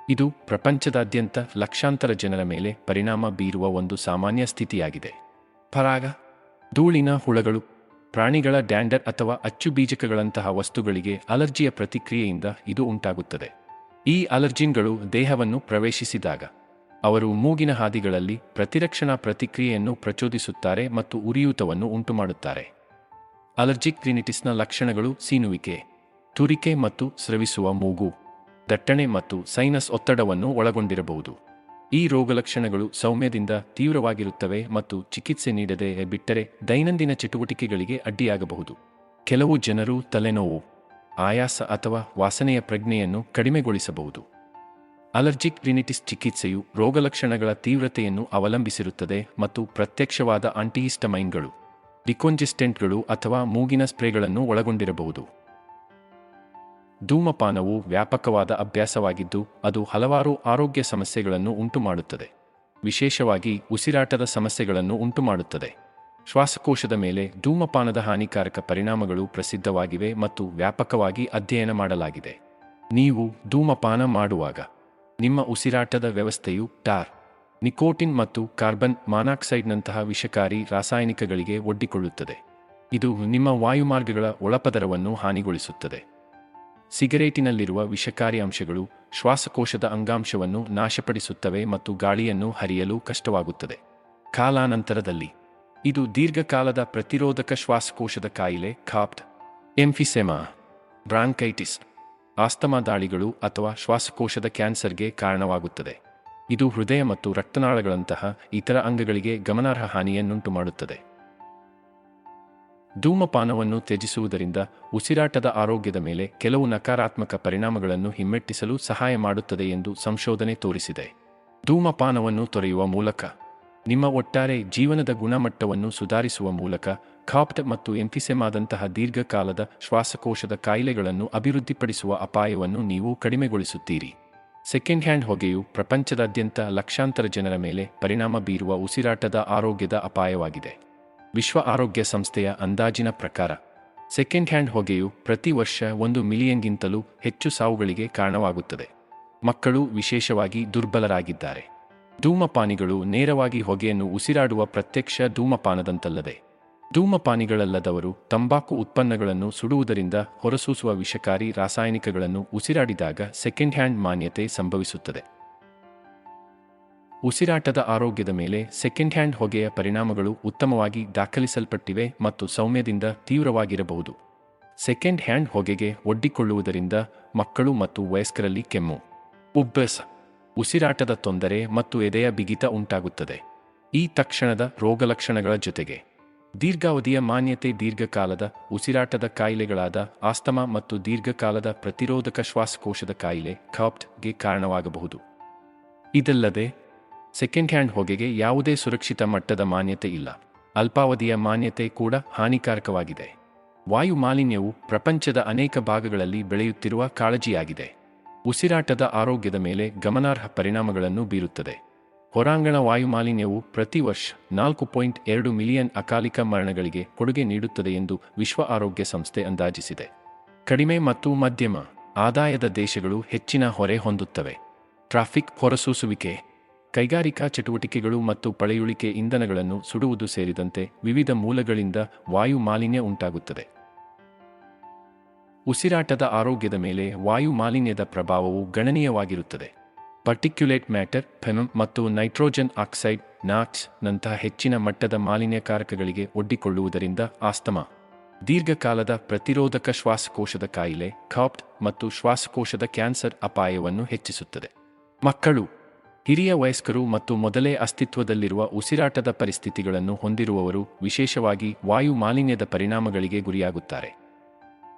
ಇದು ಪ್ರಪಂಚದಾದ್ಯಂತ ಲಕ್ಷಾಂತರ ಜನರ ಮೇಲೆ ಪರಿಣಾಮ ಬೀರುವ ಒಂದು ಸಾಮಾನ್ಯ ಸ್ಥಿತಿಯಾಗಿದೆ. ಪರಾಗ, ಧೂಳಿನ ಹುಳಗಳು, ಪ್ರಾಣಿಗಳ ಡ್ಯಾಂಡರ್ ಅಥವಾ ಅಚ್ಚುಬೀಜಕಗಳಂತಹ ವಸ್ತುಗಳಿಗೆ ಅಲರ್ಜಿಯ ಪ್ರತಿಕ್ರಿಯೆಯಿಂದ ಇದು ಉಂಟಾಗುತ್ತದೆ. ಈ ಅಲರ್ಜಿನ್ಗಳು ದೇಹವನ್ನು ಪ್ರವೇಶಿಸಿದಾಗ ಅವರು ಮೂಗಿನ ಹಾದಿಗಳಲ್ಲಿ ಪ್ರತಿರಕ್ಷಣಾ ಪ್ರತಿಕ್ರಿಯೆಯನ್ನು ಪ್ರಚೋದಿಸುತ್ತಾರೆ ಮತ್ತು ಉರಿಯೂತವನ್ನು ಉಂಟುಮಾಡುತ್ತಾರೆ. ಅಲರ್ಜಿಕ್ ರಿನಿಟಿಸ್ನ ಲಕ್ಷಣಗಳು ಸೀನುವಿಕೆ, ತುರಿಕೆ ಮತ್ತು ಸ್ರವಿಸುವ ಮೂಗು, ದಟ್ಟಣೆ ಮತ್ತು ಸೈನಸ್ ಒತ್ತಡವನ್ನು ಒಳಗೊಂಡಿರಬಹುದು. ಈ ರೋಗಲಕ್ಷಣಗಳು ಸೌಮ್ಯದಿಂದ ತೀವ್ರವಾಗಿರುತ್ತವೆ ಮತ್ತು ಚಿಕಿತ್ಸೆ ನೀಡದೆ ಬಿಟ್ಟರೆ ದೈನಂದಿನ ಚಟುವಟಿಕೆಗಳಿಗೆ ಅಡ್ಡಿಯಾಗಬಹುದು. ಕೆಲವು ಜನರು ತಲೆನೋವು, ಆಯಾಸ ಅಥವಾ ವಾಸನೆಯ ಪ್ರಜ್ಞೆಯನ್ನು ಕಡಿಮೆಗೊಳಿಸಬಹುದು. ಅಲರ್ಜಿಕ್ ರಿನಿಟಿಸ್ ಚಿಕಿತ್ಸೆಯು ರೋಗಲಕ್ಷಣಗಳ ತೀವ್ರತೆಯನ್ನು ಅವಲಂಬಿಸಿರುತ್ತದೆ ಮತ್ತು ಪ್ರತ್ಯಕ್ಷವಾದ ಆಂಟಿಹಿಸ್ಟಮೈನ್ಗಳು, ಡಿಕಾಂಜೆಸ್ಟೆಂಟ್ಗಳು ಅಥವಾ ಮೂಗಿನ ಸ್ಪ್ರೇಗಳನ್ನು ಒಳಗೊಂಡಿರಬಹುದು. ಧೂಮಪಾನವು ವ್ಯಾಪಕವಾದ ಅಭ್ಯಾಸವಾಗಿದ್ದು ಅದು ಹಲವಾರು ಆರೋಗ್ಯ ಸಮಸ್ಯೆಗಳನ್ನು ಉಂಟುಮಾಡುತ್ತದೆ. ವಿಶೇಷವಾಗಿ ಉಸಿರಾಟದ ಸಮಸ್ಯೆಗಳನ್ನು ಉಂಟುಮಾಡುತ್ತದೆ. ಶ್ವಾಸಕೋಶದ ಮೇಲೆ ಧೂಮಪಾನದ ಹಾನಿಕಾರಕ ಪರಿಣಾಮಗಳು ಪ್ರಸಿದ್ಧವಾಗಿವೆ ಮತ್ತು ವ್ಯಾಪಕವಾಗಿ ಅಧ್ಯಯನ ಮಾಡಲಾಗಿದೆ. ನೀವು ಧೂಮಪಾನ ಮಾಡುವಾಗ ನಿಮ್ಮ ಉಸಿರಾಟದ ವ್ಯವಸ್ಥೆಯು ಟಾರ್, ನಿಕೋಟಿನ್ ಮತ್ತು ಕಾರ್ಬನ್ ಮಾನಾಕ್ಸೈಡ್ನಂತಹ ವಿಷಕಾರಿ ರಾಸಾಯನಿಕಗಳಿಗೆ ಒಡ್ಡಿಕೊಳ್ಳುತ್ತದೆ. ಇದು ನಿಮ್ಮ ವಾಯುಮಾರ್ಗಗಳ ಒಳಪದರವನ್ನು ಹಾನಿಗೊಳಿಸುತ್ತದೆ. ಸಿಗರೇಟಿನಲ್ಲಿರುವ ವಿಷಕಾರಿ ಅಂಶಗಳು ಶ್ವಾಸಕೋಶದ ಅಂಗಾಂಶವನ್ನು ನಾಶಪಡಿಸುತ್ತವೆ ಮತ್ತು ಗಾಳಿಯನ್ನು ಹರಿಯಲು ಕಷ್ಟವಾಗುತ್ತದೆ. ಕಾಲಾನಂತರದಲ್ಲಿ ಇದು ದೀರ್ಘಕಾಲದ ಪ್ರತಿರೋಧಕ ಶ್ವಾಸಕೋಶದ ಕಾಯಿಲೆ, ಕಾಪ್ಟ್, ಎಂಫಿಸೆಮಾ, ಬ್ರಾಂಕೈಟಿಸ್, ಆಸ್ತಮಾ ದಾಳಿಗಳು ಅಥವಾ ಶ್ವಾಸಕೋಶದ ಕ್ಯಾನ್ಸರ್ಗೆ ಕಾರಣವಾಗುತ್ತದೆ. ಇದು ಹೃದಯ ಮತ್ತು ರಕ್ತನಾಳಗಳಂತಹ ಇತರ ಅಂಗಗಳಿಗೆ ಗಮನಾರ್ಹ ಹಾನಿಯನ್ನುಂಟುಮಾಡುತ್ತದೆ. ಧೂಮಪಾನವನ್ನು ತ್ಯಜಿಸುವುದರಿಂದ ಉಸಿರಾಟದ ಆರೋಗ್ಯದ ಮೇಲೆ ಕೆಲವು ನಕಾರಾತ್ಮಕ ಪರಿಣಾಮಗಳನ್ನು ಹಿಮ್ಮೆಟ್ಟಿಸಲು ಸಹಾಯ ಮಾಡುತ್ತದೆ ಎಂದು ಸಂಶೋಧನೆ ತೋರಿಸಿದೆ. ಧೂಮಪಾನವನ್ನು ತೊರೆಯುವ ಮೂಲಕ ನಿಮ್ಮ ಒಟ್ಟಾರೆ ಜೀವನದ ಗುಣಮಟ್ಟವನ್ನು ಸುಧಾರಿಸುವ ಮೂಲಕ ಕಾಪ್ಟ್ ಮತ್ತು ಎಂಫಿಸೆಮಾದಂತಹ ದೀರ್ಘಕಾಲದ ಶ್ವಾಸಕೋಶದ ಕಾಯಿಲೆಗಳನ್ನು ಅಭಿವೃದ್ಧಿಪಡಿಸುವ ಅಪಾಯವನ್ನು ನೀವು ಕಡಿಮೆಗೊಳಿಸುತ್ತೀರಿ. ಸೆಕೆಂಡ್ ಹ್ಯಾಂಡ್ ಹೊಗೆಯು ಪ್ರಪಂಚದಾದ್ಯಂತ ಲಕ್ಷಾಂತರ ಜನರ ಮೇಲೆ ಪರಿಣಾಮ ಬೀರುವ ಉಸಿರಾಟದ ಆರೋಗ್ಯದ ಅಪಾಯವಾಗಿದೆ. ವಿಶ್ವ ಆರೋಗ್ಯ ಸಂಸ್ಥೆಯ ಅಂದಾಜಿನ ಪ್ರಕಾರ ಸೆಕೆಂಡ್ ಹ್ಯಾಂಡ್ ಹೊಗೆಯು ಪ್ರತಿ ವರ್ಷ 1 ಮಿಲಿಯನ್ಗಿಂತಲೂ ಹೆಚ್ಚು ಸಾವುಗಳಿಗೆ ಕಾರಣವಾಗುತ್ತದೆ. ಮಕ್ಕಳು ವಿಶೇಷವಾಗಿ ದುರ್ಬಲರಾಗಿದ್ದಾರೆ. ಧೂಮಪಾನಿಗಳು ನೇರವಾಗಿ ಹೊಗೆಯನ್ನು ಉಸಿರಾಡುವ ಪ್ರತ್ಯಕ್ಷ ಧೂಮಪಾನದಂತಲ್ಲದೆ, ಧೂಮಪಾನಿಗಳಲ್ಲದವರು ತಂಬಾಕು ಉತ್ಪನ್ನಗಳನ್ನು ಸುಡುವುದರಿಂದ ಹೊರಸೂಸುವ ವಿಷಕಾರಿ ರಾಸಾಯನಿಕಗಳನ್ನು ಉಸಿರಾಡಿದಾಗ ಸೆಕೆಂಡ್ ಹ್ಯಾಂಡ್ ಮಾನ್ಯತೆ ಸಂಭವಿಸುತ್ತದೆ. ಉಸಿರಾಟದ ಆರೋಗ್ಯದ ಮೇಲೆ ಸೆಕೆಂಡ್ ಹ್ಯಾಂಡ್ ಹೊಗೆಯ ಪರಿಣಾಮಗಳು ಉತ್ತಮವಾಗಿ ದಾಖಲಿಸಲ್ಪಟ್ಟಿವೆ ಮತ್ತು ಸೌಮ್ಯದಿಂದ ತೀವ್ರವಾಗಿರಬಹುದು. ಸೆಕೆಂಡ್ ಹ್ಯಾಂಡ್ ಹೊಗೆಗೆ ಒಡ್ಡಿಕೊಳ್ಳುವುದರಿಂದ ಮಕ್ಕಳು ಮತ್ತು ವಯಸ್ಕರಲ್ಲಿ ಕೆಮ್ಮು, ಉಬ್ಬಸ, ಉಸಿರಾಟದ ತೊಂದರೆ ಮತ್ತು ಎದೆಯ ಬಿಗಿತ ಉಂಟಾಗುತ್ತದೆ. ಈ ತಕ್ಷಣದ ರೋಗಲಕ್ಷಣಗಳ ಜೊತೆಗೆ ದೀರ್ಘಾವಧಿಯ ಮಾನ್ಯತೆ ದೀರ್ಘಕಾಲದ ಉಸಿರಾಟದ ಕಾಯಿಲೆಗಳಾದ ಆಸ್ತಮಾ ಮತ್ತು ದೀರ್ಘಕಾಲದ ಪ್ರತಿರೋಧಕ ಶ್ವಾಸಕೋಶದ ಕಾಯಿಲೆ ಕಾಪ್ಟ್ಗೆ ಕಾರಣವಾಗಬಹುದು. ಇದಲ್ಲದೆ ಸೆಕೆಂಡ್ ಹ್ಯಾಂಡ್ ಹೊಗೆಗೆ ಯಾವುದೇ ಸುರಕ್ಷಿತ ಮಟ್ಟದ ಮಾನ್ಯತೆ ಇಲ್ಲ. ಅಲ್ಪಾವಧಿಯ ಮಾನ್ಯತೆ ಕೂಡ ಹಾನಿಕಾರಕವಾಗಿದೆ. ವಾಯು ಮಾಲಿನ್ಯವು ಪ್ರಪಂಚದ ಅನೇಕ ಭಾಗಗಳಲ್ಲಿ ಬೆಳೆಯುತ್ತಿರುವ ಕಾಳಜಿಯಾಗಿದೆ. ಉಸಿರಾಟದ ಆರೋಗ್ಯದ ಮೇಲೆ ಗಮನಾರ್ಹ ಪರಿಣಾಮಗಳನ್ನು ಬೀರುತ್ತದೆ. ಹೊರಾಂಗಣ ವಾಯುಮಾಲಿನ್ಯವು ಪ್ರತಿ ವರ್ಷ 4.2 ಮಿಲಿಯನ್ ಅಕಾಲಿಕ ಮರಣಗಳಿಗೆ ಕೊಡುಗೆ ನೀಡುತ್ತದೆ ಎಂದು ವಿಶ್ವ ಆರೋಗ್ಯ ಸಂಸ್ಥೆ ಅಂದಾಜಿಸಿದೆ. ಕಡಿಮೆ ಮತ್ತು ಮಧ್ಯಮ ಆದಾಯದ ದೇಶಗಳು ಹೆಚ್ಚಿನ ಹೊರೆ ಹೊಂದುತ್ತವೆ. ಟ್ರಾಫಿಕ್ ಹೊರಸೂಸುವಿಕೆ, ಕೈಗಾರಿಕಾ ಚಟುವಟಿಕೆಗಳು ಮತ್ತು ಪಳೆಯುಳಿಕೆ ಇಂಧನಗಳನ್ನು ಸುಡುವುದು ಸೇರಿದಂತೆ ವಿವಿಧ ಮೂಲಗಳಿಂದ ವಾಯು ಮಾಲಿನ್ಯ ಉಂಟಾಗುತ್ತದೆ. ಉಸಿರಾಟದ ಆರೋಗ್ಯದ ಮೇಲೆ ವಾಯು ಮಾಲಿನ್ಯದ ಪ್ರಭಾವವು ಗಣನೀಯವಾಗಿರುತ್ತದೆ. ಪರ್ಟಿಕ್ಯುಲೇಟ್ ಮ್ಯಾಟರ್, ಫೆನಮ್ ಮತ್ತು ನೈಟ್ರೋಜನ್ ಆಕ್ಸೈಡ್ ನಾಕ್ಸ್ ನಂತಹ ಹೆಚ್ಚಿನ ಮಟ್ಟದ ಮಾಲಿನ್ಯಕಾರಕಗಳಿಗೆ ಒಡ್ಡಿಕೊಳ್ಳುವುದರಿಂದ ಆಸ್ತಮಾ, ದೀರ್ಘಕಾಲದ ಪ್ರತಿರೋಧಕ ಶ್ವಾಸಕೋಶದ ಕಾಯಿಲೆ ಕಾಪ್ಟ್ ಮತ್ತು ಶ್ವಾಸಕೋಶದ ಕ್ಯಾನ್ಸರ್ ಅಪಾಯವನ್ನು ಹೆಚ್ಚಿಸುತ್ತದೆ. ಮಕ್ಕಳು, ಹಿರಿಯ ವಯಸ್ಕರು ಮತ್ತು ಮೊದಲೇ ಅಸ್ತಿತ್ವದಲ್ಲಿರುವ ಉಸಿರಾಟದ ಪರಿಸ್ಥಿತಿಗಳನ್ನು ಹೊಂದಿರುವವರು ವಿಶೇಷವಾಗಿ ವಾಯು ಮಾಲಿನ್ಯದ ಪರಿಣಾಮಗಳಿಗೆ ಗುರಿಯಾಗುತ್ತಾರೆ.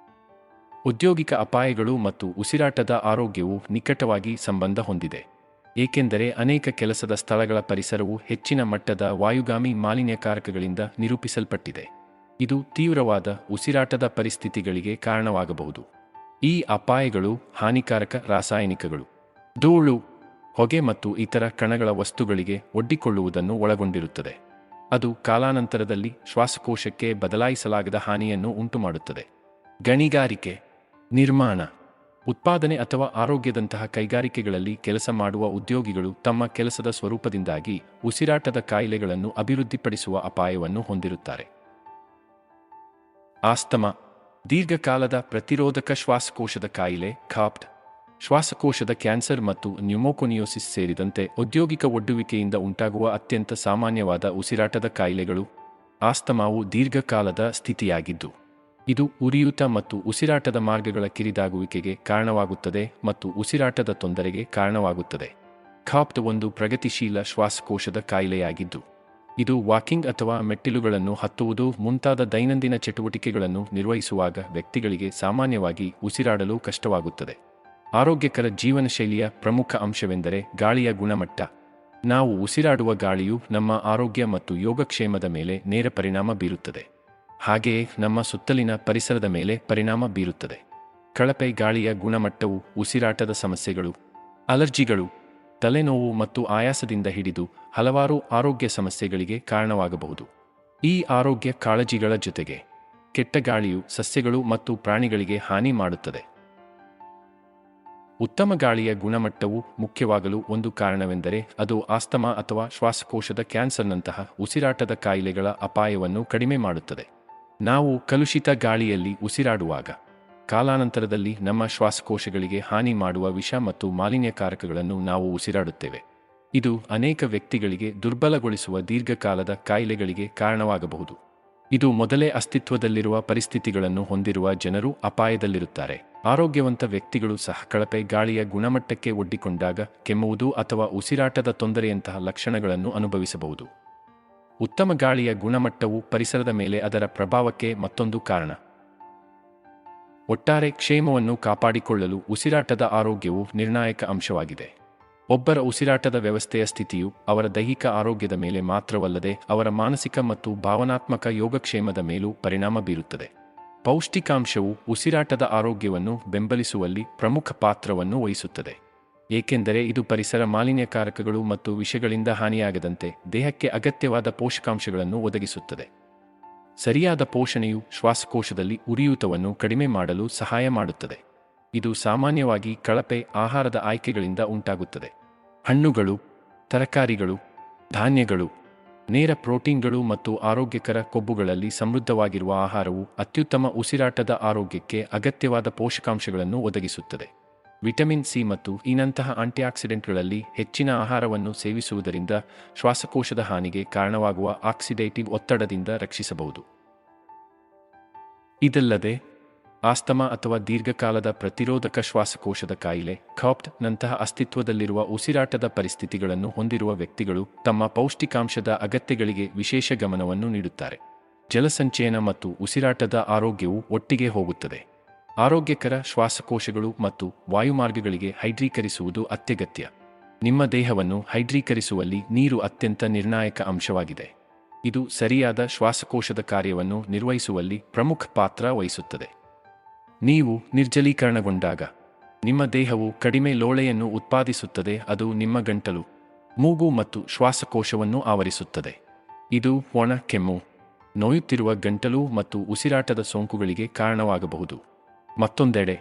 ಔದ್ಯೋಗಿಕ ಅಪಾಯಗಳು ಮತ್ತು ಉಸಿರಾಟದ ಆರೋಗ್ಯವು ನಿಕಟವಾಗಿ ಸಂಬಂಧ ಹೊಂದಿದೆ, ಏಕೆಂದರೆ ಅನೇಕ ಕೆಲಸದ ಸ್ಥಳಗಳ ಪರಿಸರವು ಹೆಚ್ಚಿನ ಮಟ್ಟದ ವಾಯುಗಾಮಿ ಮಾಲಿನ್ಯಕಾರಕಗಳಿಂದ ನಿರೂಪಿಸಲ್ಪಟ್ಟಿದೆ. ಇದು ತೀವ್ರವಾದ ಉಸಿರಾಟದ ಪರಿಸ್ಥಿತಿಗಳಿಗೆ ಕಾರಣವಾಗಬಹುದು. ಈ ಅಪಾಯಗಳು ಹಾನಿಕಾರಕ ರಾಸಾಯನಿಕಗಳು, ಧೂಳು, ಹೊಗೆ ಮತ್ತು ಇತರ ಕಣಗಳ ವಸ್ತುಗಳಿಗೆ ಒಡ್ಡಿಕೊಳ್ಳುವುದನ್ನು ಒಳಗೊಂಡಿರುತ್ತದೆ. ಅದು ಕಾಲಾನಂತರದಲ್ಲಿ ಶ್ವಾಸಕೋಶಕ್ಕೆ ಬದಲಾಯಿಸಲಾಗದ ಹಾನಿಯನ್ನು ಉಂಟುಮಾಡುತ್ತದೆ. ಗಣಿಗಾರಿಕೆ, ನಿರ್ಮಾಣ, ಉತ್ಪಾದನೆ ಅಥವಾ ಆರೋಗ್ಯದಂತಹ ಕೈಗಾರಿಕೆಗಳಲ್ಲಿ ಕೆಲಸ ಮಾಡುವ ಉದ್ಯೋಗಿಗಳು ತಮ್ಮ ಕೆಲಸದ ಸ್ವರೂಪದಿಂದಾಗಿ ಉಸಿರಾಟದ ಕಾಯಿಲೆಗಳನ್ನು ಅಭಿವೃದ್ಧಿಪಡಿಸುವ ಅಪಾಯವನ್ನು ಹೊಂದಿರುತ್ತಾರೆ. ಆಸ್ತಮಾ, ದೀರ್ಘಕಾಲದ ಪ್ರತಿರೋಧಕ ಶ್ವಾಸಕೋಶದ ಕಾಯಿಲೆ ಕಾಪ್ಟ್, ಶ್ವಾಸಕೋಶದ ಕ್ಯಾನ್ಸರ್ ಮತ್ತು ನ್ಯೂಮೋಕೋನಿಯೋಸಿಸ್ ಸೇರಿದಂತೆ ಔದ್ಯೋಗಿಕ ಒಡ್ಡುವಿಕೆಯಿಂದ ಉಂಟಾಗುವ ಅತ್ಯಂತ ಸಾಮಾನ್ಯವಾದ ಉಸಿರಾಟದ ಕಾಯಿಲೆಗಳು. ಆಸ್ತಮಾವು ದೀರ್ಘಕಾಲದ ಸ್ಥಿತಿಯಾಗಿದ್ದು, ಇದು ಉರಿಯೂತ ಮತ್ತು ಉಸಿರಾಟದ ಮಾರ್ಗಗಳ ಕಿರಿದಾಗುವಿಕೆಗೆ ಕಾರಣವಾಗುತ್ತದೆ ಮತ್ತು ಉಸಿರಾಟದ ತೊಂದರೆಗೆ ಕಾರಣವಾಗುತ್ತದೆ. ಕಾಪ್ಟ್ ಒಂದು ಪ್ರಗತಿಶೀಲ ಶ್ವಾಸಕೋಶದ ಕಾಯಿಲೆಯಾಗಿದ್ದು, ಇದು ವಾಕಿಂಗ್ ಅಥವಾ ಮೆಟ್ಟಿಲುಗಳನ್ನು ಹತ್ತುವುದು ಮುಂತಾದ ದೈನಂದಿನ ಚಟುವಟಿಕೆಗಳನ್ನು ನಿರ್ವಹಿಸುವಾಗ ವ್ಯಕ್ತಿಗಳಿಗೆ ಸಾಮಾನ್ಯವಾಗಿ ಉಸಿರಾಡಲು ಕಷ್ಟವಾಗುತ್ತದೆ. ಆರೋಗ್ಯಕರ ಜೀವನಶೈಲಿಯ ಪ್ರಮುಖ ಅಂಶವೆಂದರೆ ಗಾಳಿಯ ಗುಣಮಟ್ಟ. ನಾವು ಉಸಿರಾಡುವ ಗಾಳಿಯು ನಮ್ಮ ಆರೋಗ್ಯ ಮತ್ತು ಯೋಗಕ್ಷೇಮದ ಮೇಲೆ ನೇರ ಪರಿಣಾಮ ಬೀರುತ್ತದೆ, ಹಾಗೆಯೇ ನಮ್ಮ ಸುತ್ತಲಿನ ಪರಿಸರದ ಮೇಲೆ ಪರಿಣಾಮ ಬೀರುತ್ತದೆ. ಕಳಪೆ ಗಾಳಿಯ ಗುಣಮಟ್ಟವು ಉಸಿರಾಟದ ಸಮಸ್ಯೆಗಳು, ಅಲರ್ಜಿಗಳು, ತಲೆನೋವು ಮತ್ತು ಆಯಾಸದಿಂದ ಹಿಡಿದು ಹಲವಾರು ಆರೋಗ್ಯ ಸಮಸ್ಯೆಗಳಿಗೆ ಕಾರಣವಾಗಬಹುದು. ಈ ಆರೋಗ್ಯ ಕಾಳಜಿಗಳ ಜೊತೆಗೆ ಕೆಟ್ಟ ಗಾಳಿಯು ಸಸ್ಯಗಳು ಮತ್ತು ಪ್ರಾಣಿಗಳಿಗೆ ಹಾನಿ ಮಾಡುತ್ತದೆ. ಉತ್ತಮ ಗಾಳಿಯ ಗುಣಮಟ್ಟವು ಮುಖ್ಯವಾಗಲು ಒಂದು ಕಾರಣವೆಂದರೆ ಅದು ಆಸ್ತಮಾ ಅಥವಾ ಶ್ವಾಸಕೋಶದ ಕ್ಯಾನ್ಸರ್ನಂತಹ ಉಸಿರಾಟದ ಕಾಯಿಲೆಗಳ ಅಪಾಯವನ್ನು ಕಡಿಮೆ ಮಾಡುತ್ತದೆ. ನಾವು ಕಲುಷಿತ ಗಾಳಿಯಲ್ಲಿ ಉಸಿರಾಡುವಾಗ ಕಾಲಾನಂತರದಲ್ಲಿ ನಮ್ಮ ಶ್ವಾಸಕೋಶಗಳಿಗೆ ಹಾನಿ ಮಾಡುವ ವಿಷ ಮತ್ತು ಮಾಲಿನ್ಯಕಾರಕಗಳನ್ನು ನಾವು ಉಸಿರಾಡುತ್ತೇವೆ. ಇದು ಅನೇಕ ವ್ಯಕ್ತಿಗಳಿಗೆ ದುರ್ಬಲಗೊಳಿಸುವ ದೀರ್ಘಕಾಲದ ಕಾಯಿಲೆಗಳಿಗೆ ಕಾರಣವಾಗಬಹುದು. ಇದು ಮೊದಲೇ ಅಸ್ತಿತ್ವದಲ್ಲಿರುವ ಪರಿಸ್ಥಿತಿಗಳನ್ನು ಹೊಂದಿರುವ ಜನರು ಅಪಾಯದಲ್ಲಿರುತ್ತಾರೆ. ಆರೋಗ್ಯವಂತ ವ್ಯಕ್ತಿಗಳು ಸಹ ಕಳಪೆ ಗಾಳಿಯ ಗುಣಮಟ್ಟಕ್ಕೆ ಒಡ್ಡಿಕೊಂಡಾಗ ಕೆಮ್ಮುವುದು ಅಥವಾ ಉಸಿರಾಟದ ತೊಂದರೆಯಂತಹ ಲಕ್ಷಣಗಳನ್ನು ಅನುಭವಿಸಬಹುದು. ಉತ್ತಮ ಗಾಳಿಯ ಗುಣಮಟ್ಟವು ಪರಿಸರದ ಮೇಲೆ ಅದರ ಪ್ರಭಾವಕ್ಕೆ ಮತ್ತೊಂದು ಕಾರಣ. ಒಟ್ಟಾರೆ ಕ್ಷೇಮವನ್ನು ಕಾಪಾಡಿಕೊಳ್ಳಲು ಉಸಿರಾಟದ ಆರೋಗ್ಯವು ನಿರ್ಣಾಯಕ ಅಂಶವಾಗಿದೆ. ಒಬ್ಬರ ಉಸಿರಾಟದ ವ್ಯವಸ್ಥೆಯ ಸ್ಥಿತಿಯು ಅವರ ದೈಹಿಕ ಆರೋಗ್ಯದ ಮೇಲೆ ಮಾತ್ರವಲ್ಲದೆ ಅವರ ಮಾನಸಿಕ ಮತ್ತು ಭಾವನಾತ್ಮಕ ಯೋಗಕ್ಷೇಮದ ಮೇಲೂ ಪರಿಣಾಮ ಬೀರುತ್ತದೆ. ಪೌಷ್ಟಿಕಾಂಶವು ಉಸಿರಾಟದ ಆರೋಗ್ಯವನ್ನು ಬೆಂಬಲಿಸುವಲ್ಲಿ ಪ್ರಮುಖ ಪಾತ್ರವನ್ನು ವಹಿಸುತ್ತದೆ, ಏಕೆಂದರೆ ಇದು ಪರಿಸರ ಮಾಲಿನ್ಯಕಾರಕಗಳು ಮತ್ತು ವಿಷಗಳಿಂದ ಹಾನಿಯಾಗದಂತೆ ದೇಹಕ್ಕೆ ಅಗತ್ಯವಾದ ಪೋಷಕಾಂಶಗಳನ್ನು ಒದಗಿಸುತ್ತದೆ. ಸರಿಯಾದ ಪೋಷಣೆಯು ಶ್ವಾಸಕೋಶದಲ್ಲಿ ಉರಿಯೂತವನ್ನು ಕಡಿಮೆ ಮಾಡಲು ಸಹಾಯ ಮಾಡುತ್ತದೆ. ಇದು ಸಾಮಾನ್ಯವಾಗಿ ಕಳಪೆ ಆಹಾರದ ಆಯ್ಕೆಗಳಿಂದ ಉಂಟಾಗುತ್ತದೆ. ಹಣ್ಣುಗಳು, ತರಕಾರಿಗಳು, ಧಾನ್ಯಗಳು, ನೇರ ಪ್ರೋಟೀನ್ಗಳು ಮತ್ತು ಆರೋಗ್ಯಕರ ಕೊಬ್ಬುಗಳಲ್ಲಿ ಸಮೃದ್ಧವಾಗಿರುವ ಆಹಾರವು ಅತ್ಯುತ್ತಮ ಉಸಿರಾಟದ ಆರೋಗ್ಯಕ್ಕೆ ಅಗತ್ಯವಾದ ಪೋಷಕಾಂಶಗಳನ್ನು ಒದಗಿಸುತ್ತದೆ. ವಿಟಮಿನ್ ಸಿ ಮತ್ತು ಇನ್ನಂತಹ ಆಂಟಿಆಕ್ಸಿಡೆಂಟ್ಗಳಲ್ಲಿ ಹೆಚ್ಚಿನ ಆಹಾರವನ್ನು ಸೇವಿಸುವುದರಿಂದ ಶ್ವಾಸಕೋಶದ ಹಾನಿಗೆ ಕಾರಣವಾಗುವ ಆಕ್ಸಿಡೇಟಿವ್ ಒತ್ತಡದಿಂದ ರಕ್ಷಿಸಬಹುದು. ಇದಲ್ಲದೆ ಆಸ್ತಮಾ ಅಥವಾ ದೀರ್ಘಕಾಲದ ಪ್ರತಿರೋಧಕ ಶ್ವಾಸಕೋಶದ ಕಾಯಿಲೆ ಕಾಪ್ಟ್ ನಂತಹ ಅಸ್ತಿತ್ವದಲ್ಲಿರುವ ಉಸಿರಾಟದ ಪರಿಸ್ಥಿತಿಗಳನ್ನು ಹೊಂದಿರುವ ವ್ಯಕ್ತಿಗಳು ತಮ್ಮ ಪೌಷ್ಟಿಕಾಂಶದ ಅಗತ್ಯಗಳಿಗೆ ವಿಶೇಷ ಗಮನವನ್ನು ನೀಡುತ್ತಾರೆ. ಜಲಸಂಚಯನ ಮತ್ತು ಉಸಿರಾಟದ ಆರೋಗ್ಯವು ಒಟ್ಟಿಗೆ ಹೋಗುತ್ತದೆ. ಆರೋಗ್ಯಕರ ಶ್ವಾಸಕೋಶಗಳು ಮತ್ತು ವಾಯುಮಾರ್ಗಗಳಿಗೆ ಹೈಡ್ರೀಕರಿಸುವುದು ಅತ್ಯಗತ್ಯ. ನಿಮ್ಮ ದೇಹವನ್ನು ಹೈಡ್ರೀಕರಿಸುವಲ್ಲಿ ನೀರು ಅತ್ಯಂತ ನಿರ್ಣಾಯಕ ಅಂಶವಾಗಿದೆ. ಇದು ಸರಿಯಾದ ಶ್ವಾಸಕೋಶದ ಕಾರ್ಯವನ್ನು ನಿರ್ವಹಿಸುವಲ್ಲಿ ಪ್ರಮುಖ ಪಾತ್ರ ವಹಿಸುತ್ತದೆ. ನೀವು ನಿರ್ಜಲೀಕರಣಗೊಂಡಾಗ ನಿಮ್ಮ ದೇಹವು ಕಡಿಮೆ ಲೋಳೆಯನ್ನು ಉತ್ಪಾದಿಸುತ್ತದೆ. ಅದು ನಿಮ್ಮ ಗಂಟಲು, ಮೂಗು ಮತ್ತು ಶ್ವಾಸಕೋಶವನ್ನು ಆವರಿಸುತ್ತದೆ. ಇದು ಒಣ ಕೆಮ್ಮು, ನೋಯುತ್ತಿರುವ ಗಂಟಲು ಮತ್ತು ಉಸಿರಾಟದ ಸೋಂಕುಗಳಿಗೆ ಕಾರಣವಾಗಬಹುದು. ಮತ್ತೊಂದೆಡೆ,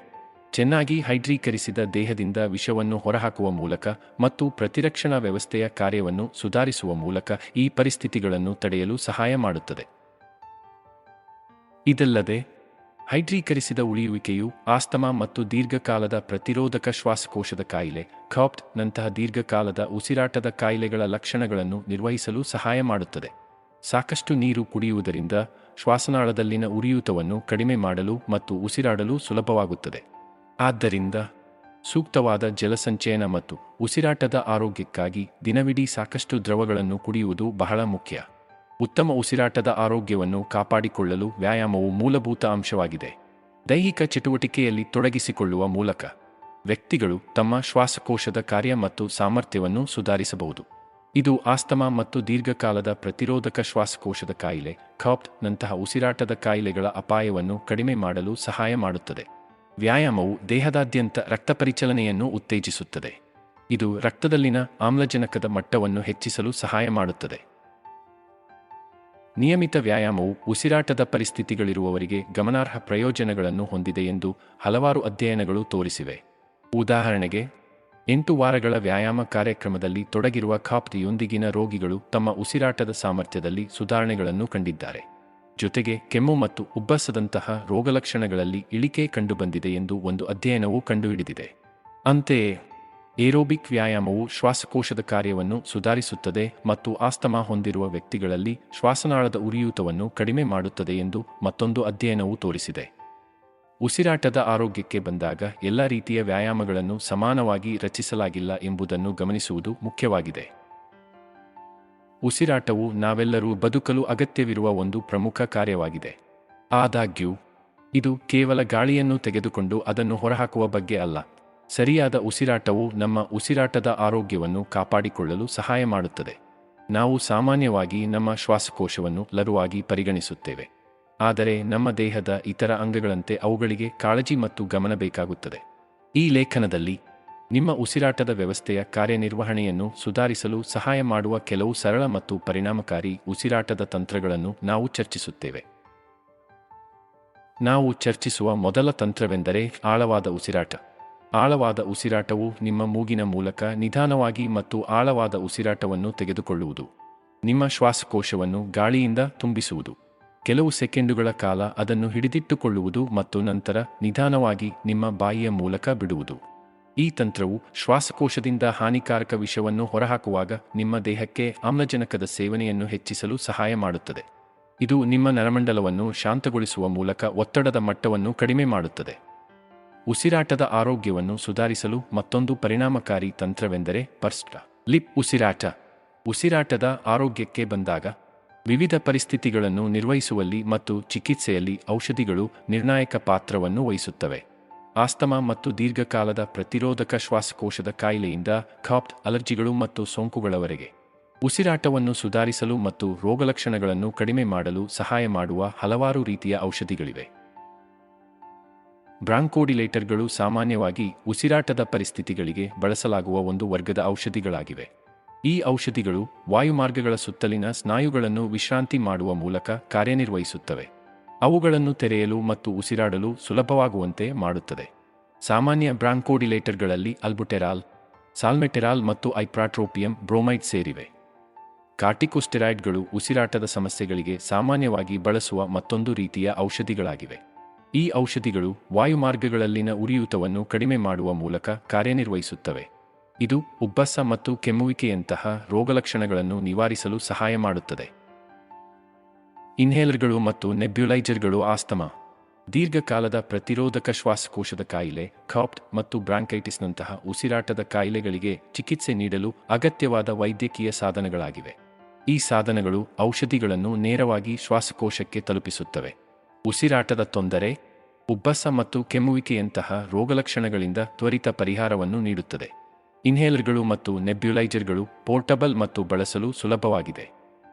ಚೆನ್ನಾಗಿ ಹೈಡ್ರೀಕರಿಸಿದ ದೇಹದಿಂದ ವಿಷವನ್ನು ಹೊರಹಾಕುವ ಮೂಲಕ ಮತ್ತು ಪ್ರತಿರಕ್ಷಣಾ ವ್ಯವಸ್ಥೆಯ ಕಾರ್ಯವನ್ನು ಸುಧಾರಿಸುವ ಮೂಲಕ ಈ ಪರಿಸ್ಥಿತಿಗಳನ್ನು ತಡೆಯಲು ಸಹಾಯ ಮಾಡುತ್ತದೆ. ಇದಲ್ಲದೆ ಹೈಡ್ರೀಕರಿಸಿದ ಉಳಿಯುವಿಕೆಯು ಆಸ್ತಮಾ ಮತ್ತು ದೀರ್ಘಕಾಲದ ಪ್ರತಿರೋಧಕ ಶ್ವಾಸಕೋಶದ ಕಾಯಿಲೆ ಕಾಪ್ಟ್ ನಂತಹ ದೀರ್ಘಕಾಲದ ಉಸಿರಾಟದ ಕಾಯಿಲೆಗಳ ಲಕ್ಷಣಗಳನ್ನು ನಿರ್ವಹಿಸಲು ಸಹಾಯ ಮಾಡುತ್ತದೆ. ಸಾಕಷ್ಟು ನೀರು ಕುಡಿಯುವುದರಿಂದ ಶ್ವಾಸನಾಳದಲ್ಲಿನ ಉರಿಯೂತವನ್ನು ಕಡಿಮೆ ಮಾಡಲು ಮತ್ತು ಉಸಿರಾಡಲು ಸುಲಭವಾಗುತ್ತದೆ. ಆದ್ದರಿಂದ ಸೂಕ್ತವಾದ ಜಲಸಂಚಯನ ಮತ್ತು ಉಸಿರಾಟದ ಆರೋಗ್ಯಕ್ಕಾಗಿ ದಿನವಿಡೀ ಸಾಕಷ್ಟು ದ್ರವಗಳನ್ನು ಕುಡಿಯುವುದು ಬಹಳ ಮುಖ್ಯ. ಉತ್ತಮ ಉಸಿರಾಟದ ಆರೋಗ್ಯವನ್ನು ಕಾಪಾಡಿಕೊಳ್ಳಲು ವ್ಯಾಯಾಮವು ಮೂಲಭೂತ ಅಂಶವಾಗಿದೆ. ದೈಹಿಕ ಚಟುವಟಿಕೆಯಲ್ಲಿ ತೊಡಗಿಸಿಕೊಳ್ಳುವ ಮೂಲಕ ವ್ಯಕ್ತಿಗಳು ತಮ್ಮ ಶ್ವಾಸಕೋಶದ ಕಾರ್ಯ ಮತ್ತು ಸಾಮರ್ಥ್ಯವನ್ನು ಸುಧಾರಿಸಬಹುದು. ಇದು ಆಸ್ತಮಾ ಮತ್ತು ದೀರ್ಘಕಾಲದ ಪ್ರತಿರೋಧಕ ಶ್ವಾಸಕೋಶದ ಕಾಯಿಲೆ ಕಾಪ್ಟ್ ನಂತಹ ಉಸಿರಾಟದ ಕಾಯಿಲೆಗಳ ಅಪಾಯವನ್ನು ಕಡಿಮೆ ಮಾಡಲು ಸಹಾಯ ಮಾಡುತ್ತದೆ. ವ್ಯಾಯಾಮವು ದೇಹದಾದ್ಯಂತ ರಕ್ತ ಪರಿಚಲನೆಯನ್ನು ಉತ್ತೇಜಿಸುತ್ತದೆ. ಇದು ರಕ್ತದಲ್ಲಿನ ಆಮ್ಲಜನಕದ ಮಟ್ಟವನ್ನು ಹೆಚ್ಚಿಸಲು ಸಹಾಯ ಮಾಡುತ್ತದೆ. ನಿಯಮಿತ ವ್ಯಾಯಾಮವು ಉಸಿರಾಟದ ಪರಿಸ್ಥಿತಿಗಳಿರುವವರಿಗೆ ಗಮನಾರ್ಹ ಪ್ರಯೋಜನಗಳನ್ನು ಹೊಂದಿದೆ ಎಂದು ಹಲವಾರು ಅಧ್ಯಯನಗಳು ತೋರಿಸಿವೆ. ಉದಾಹರಣೆಗೆ, 8 ವಾರಗಳ ವ್ಯಾಯಾಮ ಕಾರ್ಯಕ್ರಮದಲ್ಲಿ ತೊಡಗಿರುವ ಕಾಪ್ಟ್ಯೊಂದಿಗಿನ ರೋಗಿಗಳು ತಮ್ಮ ಉಸಿರಾಟದ ಸಾಮರ್ಥ್ಯದಲ್ಲಿ ಸುಧಾರಣೆಗಳನ್ನು ಕಂಡಿದ್ದಾರೆ. ಜೊತೆಗೆ ಕೆಮ್ಮು ಮತ್ತು ಉಬ್ಬಸದಂತಹ ರೋಗಲಕ್ಷಣಗಳಲ್ಲಿ ಇಳಿಕೆ ಕಂಡುಬಂದಿದೆ ಎಂದು ಒಂದು ಅಧ್ಯಯನವು ಕಂಡುಹಿಡಿದಿದೆ. ಅಂತೆಯೇ ಏರೋಬಿಕ್ ವ್ಯಾಯಾಮವು ಶ್ವಾಸಕೋಶದ ಕಾರ್ಯವನ್ನು ಸುಧಾರಿಸುತ್ತದೆ ಮತ್ತು ಆಸ್ತಮಾ ಹೊಂದಿರುವ ವ್ಯಕ್ತಿಗಳಲ್ಲಿ ಶ್ವಾಸನಾಳದ ಉರಿಯೂತವನ್ನು ಕಡಿಮೆ ಮಾಡುತ್ತದೆ ಎಂದು ಮತ್ತೊಂದು ಅಧ್ಯಯನವು ತೋರಿಸಿದೆ. ಉಸಿರಾಟದ ಆರೋಗ್ಯಕ್ಕೆ ಬಂದಾಗ ಎಲ್ಲ ರೀತಿಯ ವ್ಯಾಯಾಮಗಳನ್ನು ಸಮಾನವಾಗಿ ರಚಿಸಲಾಗಿಲ್ಲ ಎಂಬುದನ್ನು ಗಮನಿಸುವುದು ಮುಖ್ಯವಾಗಿದೆ. ಉಸಿರಾಟವು ನಾವೆಲ್ಲರೂ ಬದುಕಲು ಅಗತ್ಯವಿರುವ ಒಂದು ಪ್ರಮುಖ ಕಾರ್ಯವಾಗಿದೆ. ಆದಾಗ್ಯೂ ಇದು ಕೇವಲ ಗಾಳಿಯನ್ನು ತೆಗೆದುಕೊಂಡು ಅದನ್ನು ಹೊರಹಾಕುವ ಬಗ್ಗೆ ಅಲ್ಲ. ಸರಿಯಾದ ಉಸಿರಾಟವು ನಮ್ಮ ಉಸಿರಾಟದ ಆರೋಗ್ಯವನ್ನು ಕಾಪಾಡಿಕೊಳ್ಳಲು ಸಹಾಯ ಮಾಡುತ್ತದೆ. ನಾವು ಸಾಮಾನ್ಯವಾಗಿ ನಮ್ಮ ಶ್ವಾಸಕೋಶವನ್ನು ಲಘುವಾಗಿ ಪರಿಗಣಿಸುತ್ತೇವೆ, ಆದರೆ ನಮ್ಮ ದೇಹದ ಇತರ ಅಂಗಗಳಂತೆ ಅವುಗಳಿಗೆ ಕಾಳಜಿ ಮತ್ತು ಗಮನ ಬೇಕಾಗುತ್ತದೆ. ಈ ಲೇಖನದಲ್ಲಿ ನಿಮ್ಮ ಉಸಿರಾಟದ ವ್ಯವಸ್ಥೆಯ ಕಾರ್ಯನಿರ್ವಹಣೆಯನ್ನು ಸುಧಾರಿಸಲು ಸಹಾಯ ಮಾಡುವ ಕೆಲವು ಸರಳ ಮತ್ತು ಪರಿಣಾಮಕಾರಿ ಉಸಿರಾಟದ ತಂತ್ರಗಳನ್ನು ನಾವು ಚರ್ಚಿಸುತ್ತೇವೆ. ನಾವು ಚರ್ಚಿಸುವ ಮೊದಲ ತಂತ್ರವೆಂದರೆ ಆಳವಾದ ಉಸಿರಾಟ. ಆಳವಾದ ಉಸಿರಾಟವು ನಿಮ್ಮ ಮೂಗಿನ ಮೂಲಕ ನಿಧಾನವಾಗಿ ಮತ್ತು ಆಳವಾದ ಉಸಿರಾಟವನ್ನು ತೆಗೆದುಕೊಳ್ಳುವುದು. ನಿಮ್ಮ ಶ್ವಾಸಕೋಶವನ್ನು ಗಾಳಿಯಿಂದ ತುಂಬಿಸುವುದು. ಕೆಲವು ಸೆಕೆಂಡುಗಳ ಕಾಲ ಅದನ್ನು ಹಿಡಿದಿಟ್ಟುಕೊಳ್ಳುವುದು ಮತ್ತು ನಂತರ ನಿಧಾನವಾಗಿ ನಿಮ್ಮ ಬಾಯಿಯ ಮೂಲಕ ಬಿಡುವುದು. ಈ ತಂತ್ರವು ಶ್ವಾಸಕೋಶದಿಂದ ಹಾನಿಕಾರಕ ವಿಷವನ್ನು ಹೊರಹಾಕುವಾಗ ನಿಮ್ಮ ದೇಹಕ್ಕೆ ಆಮ್ಲಜನಕದ ಸೇವನೆಯನ್ನು ಹೆಚ್ಚಿಸಲು ಸಹಾಯ ಮಾಡುತ್ತದೆ. ಇದು ನಿಮ್ಮ ನರಮಂಡಲವನ್ನು ಶಾಂತಗೊಳಿಸುವ ಮೂಲಕ ಒತ್ತಡದ ಮಟ್ಟವನ್ನು ಕಡಿಮೆ ಮಾಡುತ್ತದೆ. ಉಸಿರಾಟದ ಆರೋಗ್ಯವನ್ನು ಸುಧಾರಿಸಲು ಮತ್ತೊಂದು ಪರಿಣಾಮಕಾರಿ ತಂತ್ರವೆಂದರೆ ಪರ್ಸ್ಡ್ ಲಿಪ್ ಉಸಿರಾಟ. ಉಸಿರಾಟದ ಆರೋಗ್ಯಕ್ಕೆ ಬಂದಾಗ ವಿವಿಧ ಪರಿಸ್ಥಿತಿಗಳನ್ನು ನಿರ್ವಹಿಸುವಲ್ಲಿ ಮತ್ತು ಚಿಕಿತ್ಸೆಯಲ್ಲಿ ಔಷಧಿಗಳು ನಿರ್ಣಾಯಕ ಪಾತ್ರವನ್ನು ವಹಿಸುತ್ತವೆ. ಆಸ್ತಮಾ ಮತ್ತು ದೀರ್ಘಕಾಲದ ಪ್ರತಿರೋಧಕ ಶ್ವಾಸಕೋಶದ ಕಾಯಿಲೆಯಿಂದ ಕಾಪ್ಟ್ ಅಲರ್ಜಿಗಳು ಮತ್ತು ಸೋಂಕುಗಳವರೆಗೆ ಉಸಿರಾಟವನ್ನು ಸುಧಾರಿಸಲು ಮತ್ತು ರೋಗಲಕ್ಷಣಗಳನ್ನು ಕಡಿಮೆ ಮಾಡಲು ಸಹಾಯ ಮಾಡುವ ಹಲವಾರು ರೀತಿಯ ಔಷಧಿಗಳಿವೆ. ಬ್ರಾಂಕೋಡಿಲೇಟರ್ಗಳು ಸಾಮಾನ್ಯವಾಗಿ ಉಸಿರಾಟದ ಪರಿಸ್ಥಿತಿಗಳಿಗೆ ಬಳಸಲಾಗುವ ಒಂದು ವರ್ಗದ ಔಷಧಿಗಳಾಗಿವೆ. ಈ ಔಷಧಿಗಳು ವಾಯುಮಾರ್ಗಗಳ ಸುತ್ತಲಿನ ಸ್ನಾಯುಗಳನ್ನು ವಿಶ್ರಾಂತಿ ಮಾಡುವ ಮೂಲಕ ಕಾರ್ಯನಿರ್ವಹಿಸುತ್ತವೆ. ಅವುಗಳನ್ನು ತೆರೆಯಲು ಮತ್ತು ಉಸಿರಾಡಲು ಸುಲಭವಾಗುವಂತೆ ಮಾಡುತ್ತದೆ. ಸಾಮಾನ್ಯ ಬ್ರಾಂಕೋಡಿಲೇಟರ್ಗಳಲ್ಲಿ ಅಲ್ಬುಟೆರಾಲ್, ಸಾಲ್ಮೆಟೆರಾಲ್ ಮತ್ತು ಐಪ್ರಾಟ್ರೋಪಿಯಂ ಬ್ರೋಮೈಡ್ ಸೇರಿವೆ. ಕಾರ್ಟಿಕೋಸ್ಟೆರಾಯ್ಡ್ಗಳು ಉಸಿರಾಟದ ಸಮಸ್ಯೆಗಳಿಗೆ ಸಾಮಾನ್ಯವಾಗಿ ಬಳಸುವ ಮತ್ತೊಂದು ರೀತಿಯ ಔಷಧಿಗಳಾಗಿವೆ. ಈ ಔಷಧಿಗಳು ವಾಯುಮಾರ್ಗಗಳಲ್ಲಿನ ಉರಿಯೂತವನ್ನು ಕಡಿಮೆ ಮಾಡುವ ಮೂಲಕ ಕಾರ್ಯನಿರ್ವಹಿಸುತ್ತವೆ. ಇದು ಉಬ್ಬಸ ಮತ್ತು ಕೆಮ್ಮುವಿಕೆಯಂತಹ ರೋಗಲಕ್ಷಣಗಳನ್ನು ನಿವಾರಿಸಲು ಸಹಾಯ ಮಾಡುತ್ತದೆ. ಇನ್ಹೇಲರ್ಗಳು ಮತ್ತು ನೆಬ್ಯುಲೈಜರ್ಗಳು ಆಸ್ತಮಾ, ದೀರ್ಘಕಾಲದ ಪ್ರತಿರೋಧಕ ಶ್ವಾಸಕೋಶದ ಕಾಯಿಲೆ ಕಾಪ್ಟ್ ಮತ್ತು ಬ್ರಾಂಕೈಟಿಸ್ನಂತಹ ಉಸಿರಾಟದ ಕಾಯಿಲೆಗಳಿಗೆ ಚಿಕಿತ್ಸೆ ನೀಡಲು ಅಗತ್ಯವಾದ ವೈದ್ಯಕೀಯ ಸಾಧನಗಳಾಗಿವೆ. ಈ ಸಾಧನಗಳು ಔಷಧಿಗಳನ್ನು ನೇರವಾಗಿ ಶ್ವಾಸಕೋಶಕ್ಕೆ ತಲುಪಿಸುತ್ತವೆ. ಉಸಿರಾಟದ ತೊಂದರೆ, ಉಬ್ಬಸ ಮತ್ತು ಕೆಮ್ಮುವಿಕೆಯಂತಹ ರೋಗಲಕ್ಷಣಗಳಿಂದ ತ್ವರಿತ ಪರಿಹಾರವನ್ನು ನೀಡುತ್ತದೆ. ಇನ್ಹೇಲರ್ಗಳು ಮತ್ತು ನೆಬ್ಯುಲೈಜರ್ಗಳು ಪೋರ್ಟಬಲ್ ಮತ್ತು ಬಳಸಲು ಸುಲಭವಾಗಿದೆ.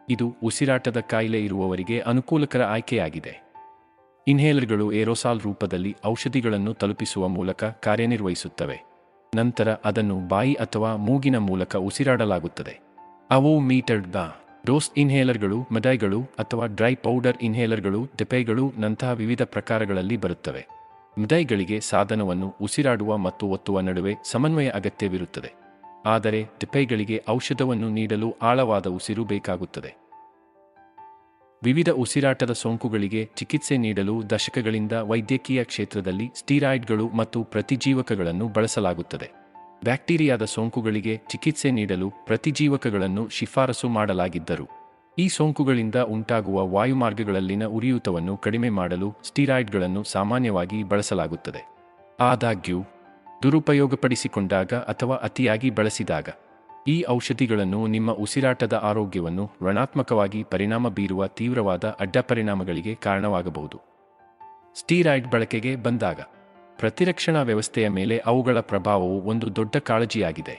ಇದು ಉಸಿರಾಟದ ಕಾಯಿಲೆ ಇರುವವರಿಗೆ ಅನುಕೂಲಕರ ಆಯ್ಕೆಯಾಗಿದೆ. ಇನ್ಹೇಲರ್ಗಳು ಏರೋಸಾಲ್ ರೂಪದಲ್ಲಿ ಔಷಧಿಗಳನ್ನು ತಲುಪಿಸುವ ಮೂಲಕ ಕಾರ್ಯನಿರ್ವಹಿಸುತ್ತವೆ. ನಂತರ ಅದನ್ನು ಬಾಯಿ ಅಥವಾ ಮೂಗಿನ ಮೂಲಕ ಉಸಿರಾಡಲಾಗುತ್ತದೆ. ಅವು ಮೀಟರ್ಡ್ ಡೋಸ್ ಇನ್ಹೇಲರ್ಗಳು, ಮೆಡೈಗಳು ಅಥವಾ ಡ್ರೈ ಪೌಡರ್ ಇನ್ಹೇಲರ್ಗಳು, ಡೆಪೈಗಳು ನಂತಹ ವಿವಿಧ ಪ್ರಕಾರಗಳಲ್ಲಿ ಬರುತ್ತವೆ. ಮೆಡೈಗಳಿಗೆ ಸಾಧನವನ್ನು ಉಸಿರಾಡುವ ಮತ್ತು ಒತ್ತುವ ನಡುವೆ ಸಮನ್ವಯ ಅಗತ್ಯವಿರುತ್ತದೆ, ಆದರೆ ಡೆಪೈಗಳಿಗೆ ಔಷಧವನ್ನು ನೀಡಲು ಆಳವಾದ ಉಸಿರು ಬೇಕಾಗುತ್ತದೆ. ವಿವಿಧ ಉಸಿರಾಟದ ಸೋಂಕುಗಳಿಗೆ ಚಿಕಿತ್ಸೆ ನೀಡಲು ದಶಕಗಳಿಂದ ವೈದ್ಯಕೀಯ ಕ್ಷೇತ್ರದಲ್ಲಿ ಸ್ಟೀರಾಯ್ಡ್ಗಳು ಮತ್ತು ಪ್ರತಿಜೀವಕಗಳನ್ನು ಬಳಸಲಾಗುತ್ತದೆ. ಬ್ಯಾಕ್ಟೀರಿಯಾದ ಸೋಂಕುಗಳಿಗೆ ಚಿಕಿತ್ಸೆ ನೀಡಲು ಪ್ರತಿಜೀವಕಗಳನ್ನು ಶಿಫಾರಸು ಮಾಡಲಾಗಿದ್ದರೂ, ಈ ಸೋಂಕುಗಳಿಂದ ಉಂಟಾಗುವ ವಾಯುಮಾರ್ಗಗಳಲ್ಲಿನ ಉರಿಯೂತವನ್ನು ಕಡಿಮೆ ಮಾಡಲು ಸ್ಟೀರಾಯ್ಡ್ಗಳನ್ನು ಸಾಮಾನ್ಯವಾಗಿ ಬಳಸಲಾಗುತ್ತದೆ. ಆದಾಗ್ಯೂ, ದುರುಪಯೋಗಪಡಿಸಿಕೊಂಡಾಗ ಅಥವಾ ಅತಿಯಾಗಿ ಬಳಸಿದಾಗ, ಈ ಔಷಧಿಗಳನ್ನು ನಿಮ್ಮ ಉಸಿರಾಟದ ಆರೋಗ್ಯವನ್ನು ಋಣಾತ್ಮಕವಾಗಿ ಪರಿಣಾಮ ಬೀರುವ ತೀವ್ರವಾದ ಅಡ್ಡಪರಿಣಾಮಗಳಿಗೆ ಕಾರಣವಾಗಬಹುದು. ಸ್ಟೀರಾಯ್ಡ್ ಬಳಕೆಗೆ ಬಂದಾಗ, ಪ್ರತಿರಕ್ಷಣಾ ವ್ಯವಸ್ಥೆಯ ಮೇಲೆ ಅವುಗಳ ಪ್ರಭಾವವು ಒಂದು ದೊಡ್ಡ ಕಾಳಜಿಯಾಗಿದೆ.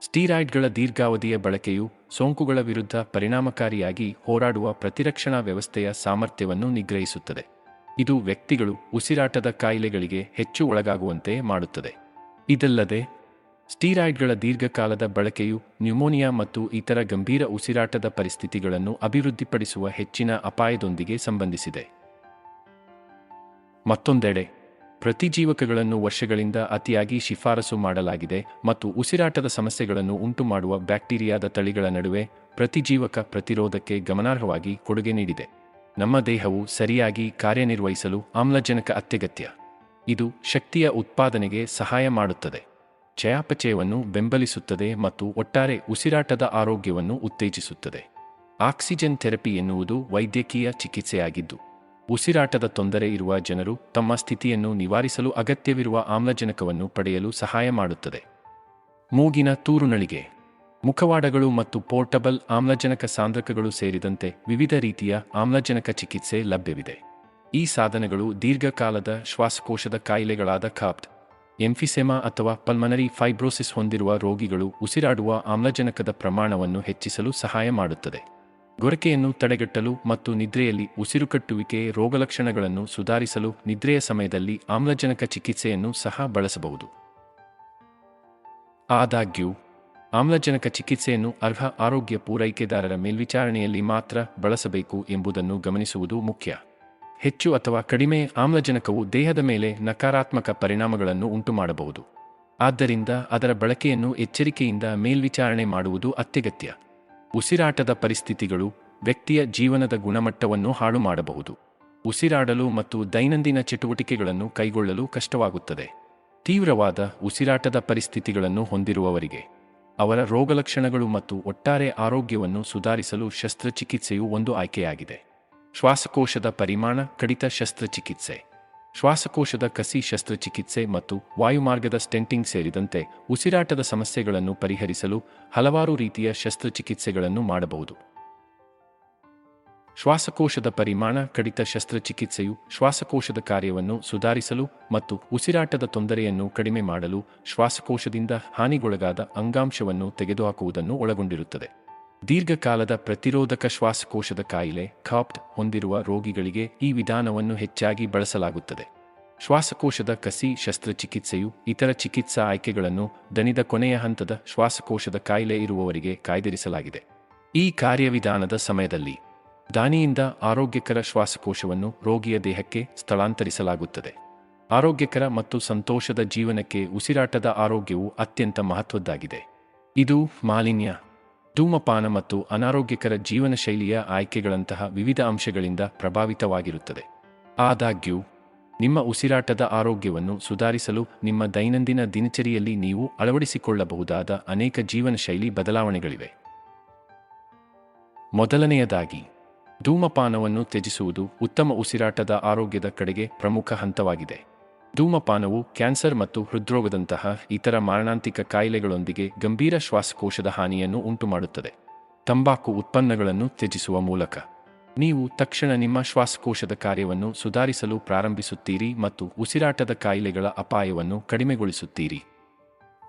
ಸ್ಟೀರಾಯ್ಡ್ಗಳ ದೀರ್ಘಾವಧಿಯ ಬಳಕೆಯು ಸೋಂಕುಗಳ ವಿರುದ್ಧ ಪರಿಣಾಮಕಾರಿಯಾಗಿ ಹೋರಾಡುವ ಪ್ರತಿರಕ್ಷಣಾ ವ್ಯವಸ್ಥೆಯ ಸಾಮರ್ಥ್ಯವನ್ನು ನಿಗ್ರಹಿಸುತ್ತದೆ. ಇದು ವ್ಯಕ್ತಿಗಳು ಉಸಿರಾಟದ ಕಾಯಿಲೆಗಳಿಗೆ ಹೆಚ್ಚು ಒಳಗಾಗುವಂತೆ ಮಾಡುತ್ತದೆ. ಇದಲ್ಲದೆ, ಸ್ಟೀರಾಯ್ಡ್ಗಳ ದೀರ್ಘಕಾಲದ ಬಳಕೆಯು ನ್ಯೂಮೋನಿಯಾ ಮತ್ತು ಇತರ ಗಂಭೀರ ಉಸಿರಾಟದ ಪರಿಸ್ಥಿತಿಗಳನ್ನು ಅಭಿವೃದ್ಧಿಪಡಿಸುವ ಹೆಚ್ಚಿನ ಅಪಾಯದೊಂದಿಗೆ ಸಂಬಂಧಿಸಿದೆ. ಮತ್ತೊಂದೆಡೆ, ಪ್ರತಿಜೀವಕಗಳನ್ನು ವರ್ಷಗಳಿಂದ ಅತಿಯಾಗಿ ಶಿಫಾರಸು ಮಾಡಲಾಗಿದೆ ಮತ್ತು ಉಸಿರಾಟದ ಸಮಸ್ಯೆಗಳನ್ನು ಉಂಟುಮಾಡುವ ಬ್ಯಾಕ್ಟೀರಿಯಾದ ತಳಿಗಳ ನಡುವೆ ಪ್ರತಿಜೀವಕ ಪ್ರತಿರೋಧಕ್ಕೆ ಗಮನಾರ್ಹವಾಗಿ ಕೊಡುಗೆ ನೀಡಿದೆ. ನಮ್ಮ ದೇಹವು ಸರಿಯಾಗಿ ಕಾರ್ಯನಿರ್ವಹಿಸಲು ಆಮ್ಲಜನಕ ಅತ್ಯಗತ್ಯ. ಇದು ಶಕ್ತಿಯ ಉತ್ಪಾದನೆಗೆ ಸಹಾಯ ಮಾಡುತ್ತದೆ, ಚಯಾಪಚಯವನ್ನು ಬೆಂಬಲಿಸುತ್ತದೆ ಮತ್ತು ಒಟ್ಟಾರೆ ಉಸಿರಾಟದ ಆರೋಗ್ಯವನ್ನು ಉತ್ತೇಜಿಸುತ್ತದೆ. ಆಕ್ಸಿಜನ್ ಥೆರಪಿ ಎನ್ನುವುದು ವೈದ್ಯಕೀಯ ಚಿಕಿತ್ಸೆಯಾಗಿದ್ದು, ಉಸಿರಾಟದ ತೊಂದರೆ ಇರುವ ಜನರು ತಮ್ಮ ಸ್ಥಿತಿಯನ್ನು ನಿವಾರಿಸಲು ಅಗತ್ಯವಿರುವ ಆಮ್ಲಜನಕವನ್ನು ಪಡೆಯಲು ಸಹಾಯ ಮಾಡುತ್ತದೆ. ಮೂಗಿನ ತೂರುನಳಿಗೆ, ಮುಖವಾಡಗಳು ಮತ್ತು ಪೋರ್ಟಬಲ್ ಆಮ್ಲಜನಕ ಸಾಂದ್ರಕಗಳು ಸೇರಿದಂತೆ ವಿವಿಧ ರೀತಿಯ ಆಮ್ಲಜನಕ ಚಿಕಿತ್ಸೆ ಲಭ್ಯವಿದೆ. ಈ ಸಾಧನಗಳು ದೀರ್ಘಕಾಲದ ಶ್ವಾಸಕೋಶದ ಕಾಯಿಲೆಗಳಾದ ಕಾಪ್ಟ್, ಎಂಫಿಸೆಮಾ ಅಥವಾ ಪಲ್ಮನರಿ ಫೈಬ್ರೋಸಿಸ್ ಹೊಂದಿರುವ ರೋಗಿಗಳು ಉಸಿರಾಡುವ ಆಮ್ಲಜನಕದ ಪ್ರಮಾಣವನ್ನು ಹೆಚ್ಚಿಸಲು ಸಹಾಯ ಮಾಡುತ್ತದೆ. ಗೊರಕೆಯನ್ನು ತಡೆಗಟ್ಟಲು ಮತ್ತು ನಿದ್ರೆಯಲ್ಲಿ ಉಸಿರುಕಟ್ಟುವಿಕೆ ರೋಗಲಕ್ಷಣಗಳನ್ನು ಸುಧಾರಿಸಲು ನಿದ್ರೆಯ ಸಮಯದಲ್ಲಿ ಆಮ್ಲಜನಕ ಚಿಕಿತ್ಸೆಯನ್ನು ಸಹ ಬಳಸಬಹುದು. ಆದಾಗ್ಯೂ, ಆಮ್ಲಜನಕ ಚಿಕಿತ್ಸೆಯನ್ನು ಅರ್ಹ ಆರೋಗ್ಯ ಪೂರೈಕೆದಾರರ ಮೇಲ್ವಿಚಾರಣೆಯಲ್ಲಿ ಮಾತ್ರ ಬಳಸಬೇಕು ಎಂಬುದನ್ನು ಗಮನಿಸುವುದು ಮುಖ್ಯ. ಹೆಚ್ಚು ಅಥವಾ ಕಡಿಮೆ ಆಮ್ಲಜನಕವು ದೇಹದ ಮೇಲೆ ನಕಾರಾತ್ಮಕ ಪರಿಣಾಮಗಳನ್ನು ಉಂಟುಮಾಡಬಹುದು. ಆದ್ದರಿಂದ ಅದರ ಬಳಕೆಯನ್ನು ಎಚ್ಚರಿಕೆಯಿಂದ ಮೇಲ್ವಿಚಾರಣೆ ಮಾಡುವುದು ಅತ್ಯಗತ್ಯ. ಉಸಿರಾಟದ ಪರಿಸ್ಥಿತಿಗಳು ವ್ಯಕ್ತಿಯ ಜೀವನದ ಗುಣಮಟ್ಟವನ್ನು ಹಾಳು ಮಾಡಬಹುದು. ಉಸಿರಾಡಲು ಮತ್ತು ದೈನಂದಿನ ಚಟುವಟಿಕೆಗಳನ್ನು ಕೈಗೊಳ್ಳಲು ಕಷ್ಟವಾಗುತ್ತದೆ. ತೀವ್ರವಾದ ಉಸಿರಾಟದ ಪರಿಸ್ಥಿತಿಗಳನ್ನು ಹೊಂದಿರುವವರಿಗೆ ಅವರ ರೋಗಲಕ್ಷಣಗಳು ಮತ್ತು ಒಟ್ಟಾರೆ ಆರೋಗ್ಯವನ್ನು ಸುಧಾರಿಸಲು ಶಸ್ತ್ರಚಿಕಿತ್ಸೆಯು ಒಂದು ಆಯ್ಕೆಯಾಗಿದೆ. ಶ್ವಾಸಕೋಶದ ಪರಿಮಾಣ ಕಡಿತ ಶಸ್ತ್ರಚಿಕಿತ್ಸೆ, ಶ್ವಾಸಕೋಶದ ಕಸಿ ಶಸ್ತ್ರಚಿಕಿತ್ಸೆ ಮತ್ತು ವಾಯುಮಾರ್ಗದ ಸ್ಟೆಂಟಿಂಗ್ ಸೇರಿದಂತೆ ಉಸಿರಾಟದ ಸಮಸ್ಯೆಗಳನ್ನು ಪರಿಹರಿಸಲು ಹಲವಾರು ರೀತಿಯ ಶಸ್ತ್ರಚಿಕಿತ್ಸೆಗಳನ್ನು ಮಾಡಬಹುದು. ಶ್ವಾಸಕೋಶದ ಪರಿಮಾಣ ಕಡಿತ ಶಸ್ತ್ರಚಿಕಿತ್ಸೆಯು ಶ್ವಾಸಕೋಶದ ಕಾರ್ಯವನ್ನು ಸುಧಾರಿಸಲು ಮತ್ತು ಉಸಿರಾಟದ ತೊಂದರೆಯನ್ನು ಕಡಿಮೆ ಮಾಡಲು ಶ್ವಾಸಕೋಶದಿಂದ ಹಾನಿಗೊಳಗಾದ ಅಂಗಾಂಶವನ್ನು ತೆಗೆದುಹಾಕುವುದನ್ನು ಒಳಗೊಂಡಿರುತ್ತದೆ. ದೀರ್ಘಕಾಲದ ಪ್ರತಿರೋಧಕ ಶ್ವಾಸಕೋಶದ ಕಾಯಿಲೆ ಕಾಪ್ಟ್ ಹೊಂದಿರುವ ರೋಗಿಗಳಿಗೆ ಈ ವಿಧಾನವನ್ನು ಹೆಚ್ಚಾಗಿ ಬಳಸಲಾಗುತ್ತದೆ. ಶ್ವಾಸಕೋಶದ ಕಸಿ ಶಸ್ತ್ರಚಿಕಿತ್ಸೆಯು ಇತರ ಚಿಕಿತ್ಸಾ ಆಯ್ಕೆಗಳನ್ನು ದಣಿದ ಕೊನೆಯ ಹಂತದ ಶ್ವಾಸಕೋಶದ ಕಾಯಿಲೆ ಇರುವವರಿಗೆ ಕಾಯ್ದಿರಿಸಲಾಗಿದೆ. ಈ ಕಾರ್ಯವಿಧಾನದ ಸಮಯದಲ್ಲಿ ದಾನಿಯಿಂದ ಆರೋಗ್ಯಕರ ಶ್ವಾಸಕೋಶವನ್ನು ರೋಗಿಯ ದೇಹಕ್ಕೆ ಸ್ಥಳಾಂತರಿಸಲಾಗುತ್ತದೆ. ಆರೋಗ್ಯಕರ ಮತ್ತು ಸಂತೋಷದ ಜೀವನಕ್ಕೆ ಉಸಿರಾಟದ ಆರೋಗ್ಯವು ಅತ್ಯಂತ ಮಹತ್ವದ್ದಾಗಿದೆ. ಇದು ಮಾಲಿನ್ಯ, ಧೂಮಪಾನ ಮತ್ತು ಅನಾರೋಗ್ಯಕರ ಜೀವನ ಶೈಲಿಯ ಆಯ್ಕೆಗಳಂತಹ ವಿವಿಧ ಅಂಶಗಳಿಂದ ಪ್ರಭಾವಿತವಾಗಿರುತ್ತದೆ. ಆದಾಗ್ಯೂ, ನಿಮ್ಮ ಉಸಿರಾಟದ ಆರೋಗ್ಯವನ್ನು ಸುಧಾರಿಸಲು ನಿಮ್ಮ ದೈನಂದಿನ ದಿನಚರಿಯಲ್ಲಿ ನೀವು ಅಳವಡಿಸಿಕೊಳ್ಳಬಹುದಾದ ಅನೇಕ ಜೀವನ ಶೈಲಿ ಬದಲಾವಣೆಗಳಿವೆ. ಮೊದಲನೆಯದಾಗಿ, ಧೂಮಪಾನವನ್ನು ತ್ಯಜಿಸುವುದು ಉತ್ತಮ ಉಸಿರಾಟದ ಆರೋಗ್ಯದ ಕಡೆಗೆ ಪ್ರಮುಖ ಹಂತವಾಗಿದೆ. ಧೂಮಪಾನವು ಕ್ಯಾನ್ಸರ್ ಮತ್ತು ಹೃದ್ರೋಗದಂತಹ ಇತರ ಮಾರಣಾಂತಿಕ ಕಾಯಿಲೆಗಳೊಂದಿಗೆ ಗಂಭೀರ ಶ್ವಾಸಕೋಶದ ಹಾನಿಯನ್ನು ಉಂಟುಮಾಡುತ್ತದೆ. ತಂಬಾಕು ಉತ್ಪನ್ನಗಳನ್ನು ತ್ಯಜಿಸುವ ಮೂಲಕ ನೀವು ತಕ್ಷಣ ನಿಮ್ಮ ಶ್ವಾಸಕೋಶದ ಕಾರ್ಯವನ್ನು ಸುಧಾರಿಸಲು ಪ್ರಾರಂಭಿಸುತ್ತೀರಿ ಮತ್ತು ಉಸಿರಾಟದ ಕಾಯಿಲೆಗಳ ಅಪಾಯವನ್ನು ಕಡಿಮೆಗೊಳಿಸುತ್ತೀರಿ.